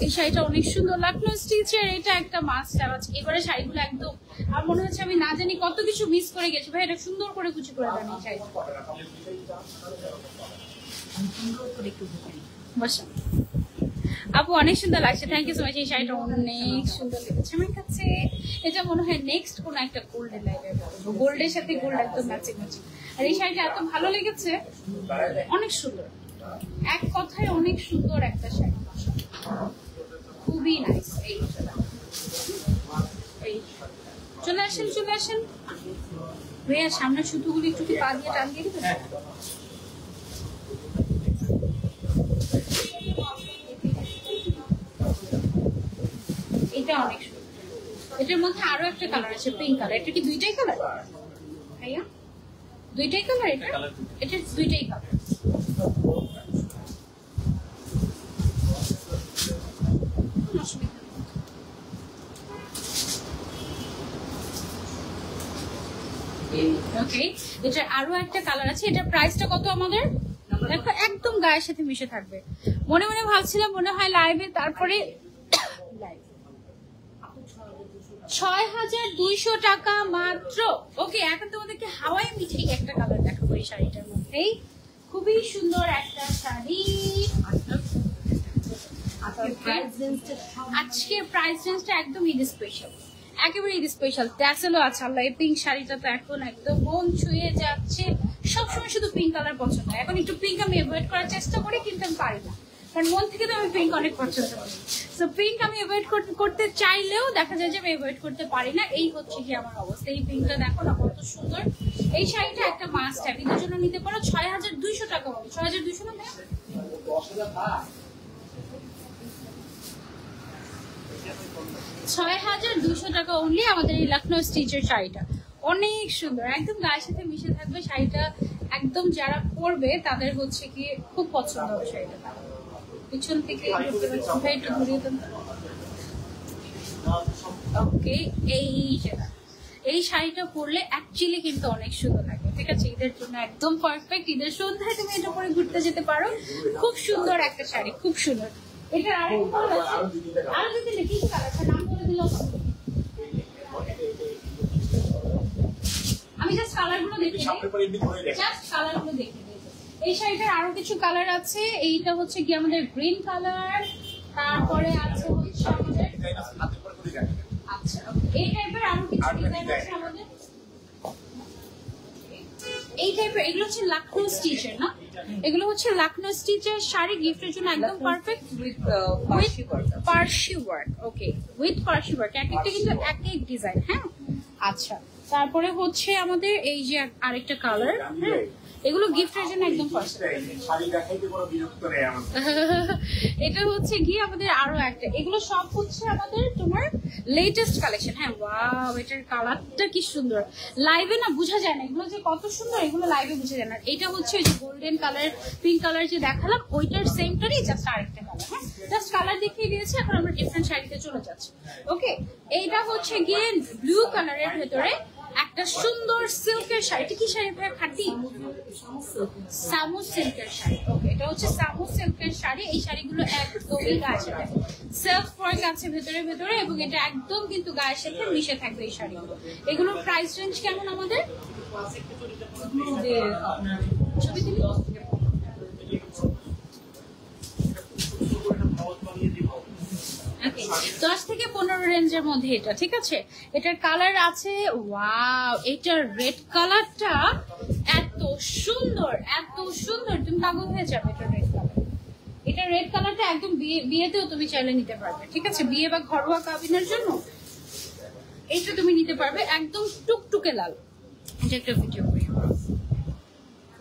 এই শাড়িটা অনেক সুন্দর, লখনৌ স্টিচের। এটা একটা মাস্ট আছে। এবারে শাড়িগুলো একদম আর মনে হচ্ছে আমি না জানি কত কিছু মিস করে গেছি। ভাই এটা সুন্দর করে কুচি করে দেন এই শাড়িটা। আপু অনেক সুন্দর লাগছে, থ্যাংক ইউ সো মাচ। এই শাড়িটা অনেক সুন্দর লেগেছে আমার কাছে। এটা মনে হয় নেক্সট কোন একটা গোল্ডের লাইভে বলবো, গোল্ডের সাথে গোল্ড একদম ম্যাচিং ম্যাচিং। আর এই শাড়িটা এত ভালো লেগেছে, অনেক সুন্দর, এক কথায় অনেক সুন্দর একটা শাড়ি, খুবই নাইস। এই চলে আসেন, চলে আসেন ভাইয়া, সামনের সুতোগুলো একটু কি পা দিয়ে টান দিয়ে দিবেন? এটা অনেক সুন্দর। এটার মধ্যে আরো একটা কালার আছে, পিঙ্ক কালার। এটা কি দুইটাই কালার ভাইয়া? দুইটাই কালার? এটা দুইটাই কালার। ওকে, এটার আরো একটা কালার আছে। এটার প্রাইসটা কত আমাদের? দেখো একদম গায়ের সাথে মিশে থাকবে। মনে মনে ভাবছিলাম মনে হয় লাইভে, তারপরে ৬২০০ টাকা মাত্র। ওকে, এখন তোমাদেরকে হাওয়াই মিঠাই একটা কালার দেখাবো এই শাড়িটার মধ্যেই। খুবই সুন্দর একটা শাড়ি। আজকের প্রাইস রেঞ্জটা একদম ঈদ স্পেশাল, একেবারে ঈদ স্পেশাল। ট্যাসেলও আছে। আল্লাহ, এই পিঙ্ক শাড়িটা তো এখন একদম মন ছুঁয়ে যাচ্ছে। সবসময় শুধু পিঙ্ক কালার পছন্দ হয়, এখন একটু পিঙ্ক আমি অ্যাভয়েড করার চেষ্টা করি, কিন্তু আমি পারি না, কারণ মন থেকে তো আমি পিঙ্ক অনেক পছন্দ করি। তো পিঙ্ক আমি অ্যাভয়েড করতে চাইলেও দেখা যায় যে আমি অ্যাভয়েড করতে পারি না। এই হচ্ছে কি আমার অবস্থা। এই পিঙ্কটা দেখো না কত সুন্দর। এই শাড়িটা একটা মাস্ট হ্যাভ, ঈদের জন্য নিতে পারো। ৬২০০ টাকা হবে। ৬২০০ না? ৬২০০ টাকা অনলি আমাদের এই লখনৌ স্টিচের শাড়িটা। অনেক সুন্দর, একদম গায়ের সাথে মিশে থাকবে শাড়িটা। একদম যারা পরবে তাদের হচ্ছে কি খুব পছন্দ হবে শাড়িটা। পিছন থেকে একটু ঘুরিয়ে দেন। ওকে, এই শাড়িটা পরলে অ্যাকচুয়ালি কিন্তু অনেক সুন্দর লাগে, ঠিক আছে? ঈদের জন্য একদম পারফেক্ট। ঈদের সন্ধ্যায় তুমি এটা পরে ঘুরতে যেতে পারো। খুব সুন্দর একটা শাড়ি, খুব সুন্দর। এটা আরেকটা কালার আছে, আরো যদি দেখি কালার নাম বলে দিল। আমি জাস্ট কালারগুলো দেখে দিই, জাস্ট কালারগুলো দেখে দিই। এই শাড়িটার আরো কিছু কালার আছে। এইটা হচ্ছে কি আমাদের গ্রিন কালার, তারপরে আছে হচ্ছে আমাদের আচ্ছা এই টাইপের আরো কিছু ডিজাইন আছে আমাদের। এই টাইপের এগুলো হচ্ছে লাখনৌ স্টিচের না, এগুলো হচ্ছে লাখনৌ স্টিচের শাড়ি, গিফটের জন্য একদম perfect with Parsi work. Okay, with Parsi work, এক একটা কিন্তু এক এক ডিজাইন। হ্যাঁ আচ্ছা, তারপরে হচ্ছে আমাদের এই যে আরেকটা কালার। হ্যাঁ, এগুলো গিফটের জন্য একদম পারফেক্ট। এটা হচ্ছে কি আমাদের আরো একটা, এগুলো সব হচ্ছে আমাদের তোমার লেটেস্ট কালেকশন। হ্যাঁ ওয়াও, এটার কালারটা কি সুন্দর, লাইভে না বোঝা যায় না এগুলো যে কত সুন্দর, এগুলো লাইভে বোঝা যায় না। এটা হচ্ছে ওই যে গোল্ডেন কালার পিঙ্ক কালার যে দেখালাম ওইটার সেমটারই জাস্ট আরেকটা কালার। হ্যাঁ, জাস্ট কালার দেখিয়ে দিয়েছে, এখন আমরা ডিফারেন্ট শাড়িতে চলে যাচ্ছি। ওকে, এইটা হচ্ছে গিয়ে ব্লু কালারের ভেতরে একটা সুন্দর সিল্কের শাড়ি। এটা কি শাড়ি ভাই? খাটি সামু সিল্কের শাড়ি। ওকে, এটা হচ্ছে সামু সিল্কের শাড়ি। এই শাড়িগুলো একদমই গায়ের সাথে সেলফ ওয়ার্ক আছে ভেতরে ভেতরে, এবং এটা একদম কিন্তু গায়ের সাথে মিশে থাকবে এই শাড়িগুলো। এগুলোর প্রাইস রেঞ্জ কেমন আমাদের? ছবি দিলি? ওকে, 10 থেকে 15 রেঞ্জের মধ্যে এটা, ঠিক আছে। এটার কালার আছে, ওয়াও, এটার রেড কালারটা এত সুন্দর, এত সুন্দর, তুমি পাগল হয়ে যাবে। এটা রেড কালার, এটা রেড কালারটা একদম বিয়েতেও তুমি চাইলে নিতে পারবে, ঠিক আছে। বিয়ে বা ঘরোয়া কাবিনের জন্য এটা তুমি নিতে পারবে, একদম টুকটুকে লাল। এটা একটা ভিডিও করি।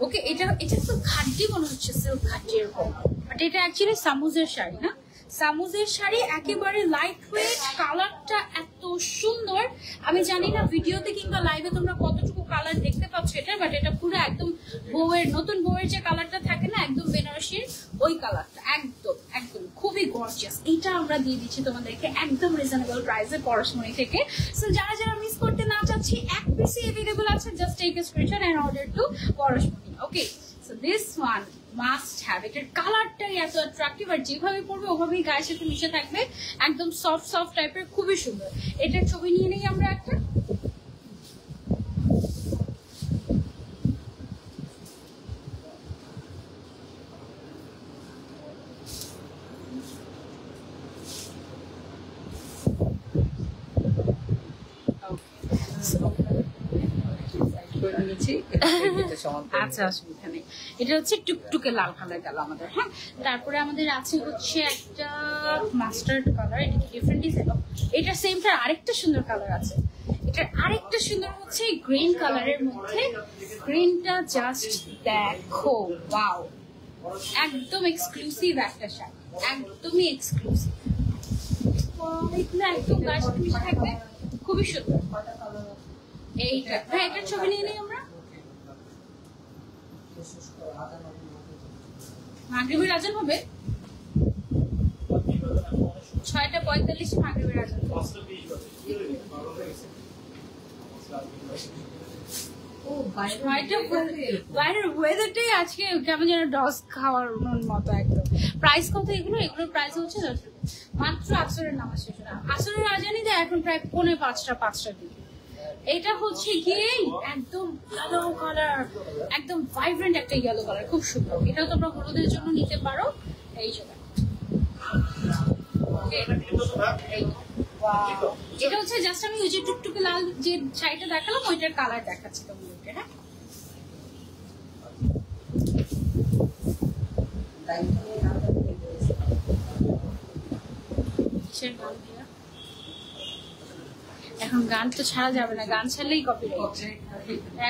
ওকে, এটা তো খাড্ডি মনে হচ্ছে, সিল্ক খাড্ডি এরকম, বাট এটা অ্যাকচুয়ালি সামুজের শাড়ি না। সামুজের শাড়ি একেবারে লাইট ওয়েট, কালারটা এত সুন্দর। আমি জানি না ভিডিওতে কিংবা লাইভে তোমরা কতটুকু কালার দেখতে পাচ্ছ এটা, বাট এটা পুরো একদম বউয়ের, নতুন বউয়ের যে কালারটা থাকে না একদম বেনারসির ওই কালারটা, একদম একদম খুবই গর্জিয়াস। এটা আমরা দিয়ে দিচ্ছি তোমাদেরকে একদম রিজনেবল প্রাইসে পরশমণি থেকে। সো যারা যারা মিস করতে না চাচ্ছি, এক পিসি अवेलेबल আছে, just take a screenshot and order to Parashmoni. Okay, so this one must have. এটার কালারটাই এত অ্যাট্রাকটিভ, আর যেভাবে পড়বে ওভাবেই গায়ের সাথে মিশে থাকবে, একদম সফট সফট টাইপের, খুবই সুন্দর। এটার ছবি নিয়ে নেই আমরা একটা। আচ্ছা, অসুবিধা নেই। এটা হচ্ছে টুকটুকে লাল কালার গেল আমাদের। হ্যাঁ, তারপরে আমাদের আছে হচ্ছে একটা মাস্টার্ড কালার, এটা কি ডিফারেন্ট ডিজাইন। এটা সেমটার আরেকটা সুন্দর কালার আছে। এটার আরেকটা সুন্দর হচ্ছে গ্রিন কালারের মধ্যে, গ্রিনটা জাস্ট দেখো, ওয়াও, একদম এক্সক্লুসিভ একটা শাড়ি, একদমই এক্সক্লুসিভ। এগুলো একদম গায়ের সাথে মিশে থাকবে, খুবই সুন্দর। এইটা ভাই, এটার ছবি নিয়ে নিই আমরা। মাগরিবের আজান হবে 6:45, মাগরিবের আজান। বাইরের ওয়েদারটাই আজকে কেমন যেন ডস খাওয়ার মতো একদম। প্রাইস কত এগুলো? এগুলোর প্রাইস হচ্ছে মাত্র আসরের নামাজ শেষ না, আসরের আজানই দেয় এখন প্রায় 4:45-5টার দিকে। এটা হচ্ছে গিয়ে একদম ইয়েলো কালার, একদম ভাইব্রেন্ট একটা ইয়েলো কালার, খুব সুন্দর। এটাও তোমরা হলুদের জন্য নিতে পারো। এই যে এটা হচ্ছে জাস্ট আমি ওই যে টুকটুকে লাল যে শাড়িটা দেখালাম ওইটার কালার দেখাচ্ছি তোমাদেরকে। হ্যাঁ, এখন গান তো ছাড়া যাবে না, গান ছাড়লেই কপিরাইট,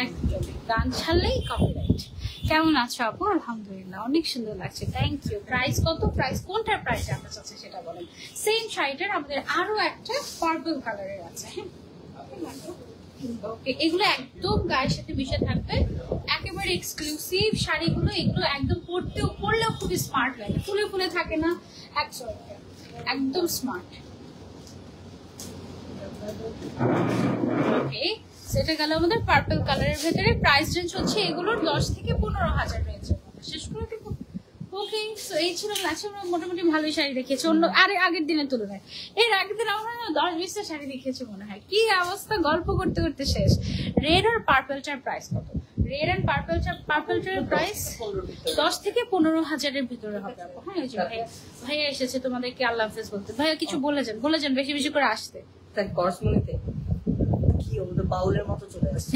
একদম গান ছাড়লেই কপিরাইট। কেমন আছো আপু? আলহামদুলিল্লাহ, অনেক সুন্দর লাগছে, থ্যাংক ইউ। প্রাইস কত? প্রাইস কোনটার প্রাইস জানতে চাচ্ছে সেটা বলেন। সেম শাড়িটার আমাদের আরো একটা পার্পল কালারের আছে। হ্যাঁ, ওকে, এগুলো একদম গায়ের সাথে মিশে থাকবে, একেবারে এক্সক্লুসিভ শাড়িগুলো। এগুলো একদম পরলেও খুবই স্মার্ট লাগে, ফুলে ফুলে থাকে না, একদম স্মার্ট। ওকে, সেটা গেল আমাদের পার্পল কালারের ভেতরে। প্রাইস রেঞ্জ হচ্ছে এগুলোর 10 থেকে 15,000 রেঞ্জের মধ্যে। শেষ করে দেবো, ওকে, সো এই ছিল লাস্ট আমরা মোটামুটি ভালোই শাড়ি দেখিয়েছি অন্য আগের দিনের তুলনায়। এর আগের দিন আমরা 10-20টা শাড়ি দেখিয়েছি মনে হয়। কি অবস্থা, গল্প করতে করতে শেষ। রেড আর পার্পলটার প্রাইস কত? রেড এন্ড পার্পলটার প্রাইস 10 থেকে 15,000-এর ভিতরে হবে আপু। হ্যাঁ, ওই যে ভাইয়া এসেছে তোমাদেরকে আল্লাহ হাফেজ বলতে। ভাইয়া কিছু বলে যান বেশি বেশি করে আসতে। তাই পরশমণিতে কি ওদের বাউলের মতো চলে আসছে।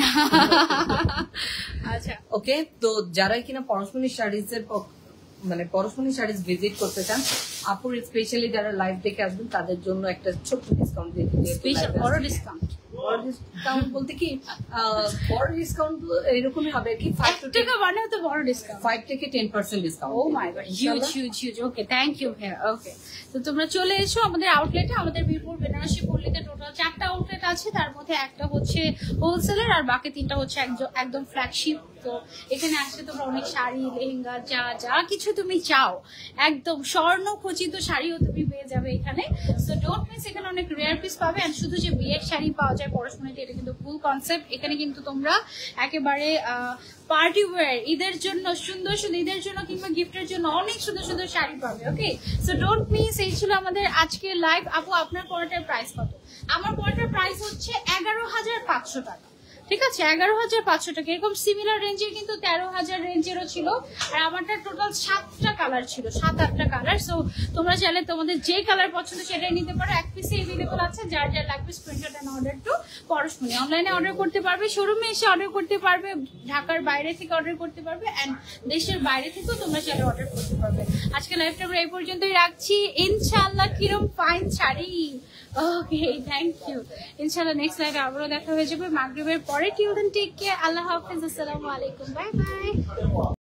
আচ্ছা, ওকে, তো যারা কিনা পরশমণি শাড়িজ এর মানে পরশমণি শাড়িজ ভিজিট করতে চান, আপুর স্পেশালি যারা লাইভ দেখে আসবেন তাদের জন্য একটা ছোট্ট ডিসকাউন্ট দিয়ে দিচ্ছি। স্পেশাল বড় ডিসকাউন্ট বলতে কি বড় ডিসকাউন্ট এরকমই হবে কি 5 টাকা মানে তো বড় ডিসকাউন্ট, 5 থেকে 10% discount. Oh my God, huge. Okay, thank you ভাইয়া। ওকে, তো তোমরা চলে এসো আমাদের আউটলেটে। আমাদের মিরপুর বেনারসি পল্লীতে টোটাল 4টা আউটলেট আছে, তার মধ্যে একটা হচ্ছে হোলসেলার আর বাকি 3টা হচ্ছে একদম ফ্ল্যাগশিপ। তো এখানে আসলে তোমরা অনেক শাড়ি, লেহেঙ্গা, যা কিছু তুমি চাও একদম স্বর্ণ খচিত শাড়িও তুমি পেয়ে যাবে এখানে। সো ডোন্ট মিস, এখানে অনেক রেয়ার পিস পাবে। এন্ড শুধু যে বিয়ের শাড়ি পাওয়া যায় পরশমণিতে এটা কিন্তু ফুল কনসেপ্ট। এখানে কিন্তু তোমরা একেবারে পার্টি ওয়্যার, ঈদের জন্য সুন্দর ঈদের জন্য কিংবা গিফটের জন্য অনেক সুন্দর শাড়ি পাবে। ওকে, সো ডোন্ট মিস। এই ছিল আমাদের আজকের লাইভ। আপু, আপনার পরাটার প্রাইস কত? আমার পরাটার প্রাইস হচ্ছে 11,500 টাকা। ঠিক আছে, 11,500 টাকা। এরকম সিমিলার রেঞ্জের কিন্তু 13,000 রেঞ্জেরও ছিল। আর আমারটা টোটাল 7টা কালার ছিল, 7-8টা কালার। সো তোমরা চাইলে তোমাদের যে কালার পছন্দ সেটাই নিতে পারো। এক পিসে এভেলেবল আছে। যার লাগবে স্ক্রিনশট এন্ড অর্ডার টু পরশমণি। অনলাইনে অর্ডার করতে পারবে, শোরুমে এসে অর্ডার করতে পারবে, ঢাকার বাইরে থেকে অর্ডার করতে পারবে, এন্ড দেশের বাইরে থেকেও তোমরা চাইলে অর্ডার করতে পারবে। আজকে লাইভটা আমরা এই পর্যন্তই রাখছি। ইনশাআল্লাহ কিরম ফাইন শাড়ি। Okay, thank you. ইনশাআল্লাহ নেক্সট লাইভে আবারও দেখা হয়ে যাবে মাগরিবের পরে। টিল দেন টেক কেয়ার, আল্লাহ হাফেজ, আসসালামু আলাইকুম, বাই বাই।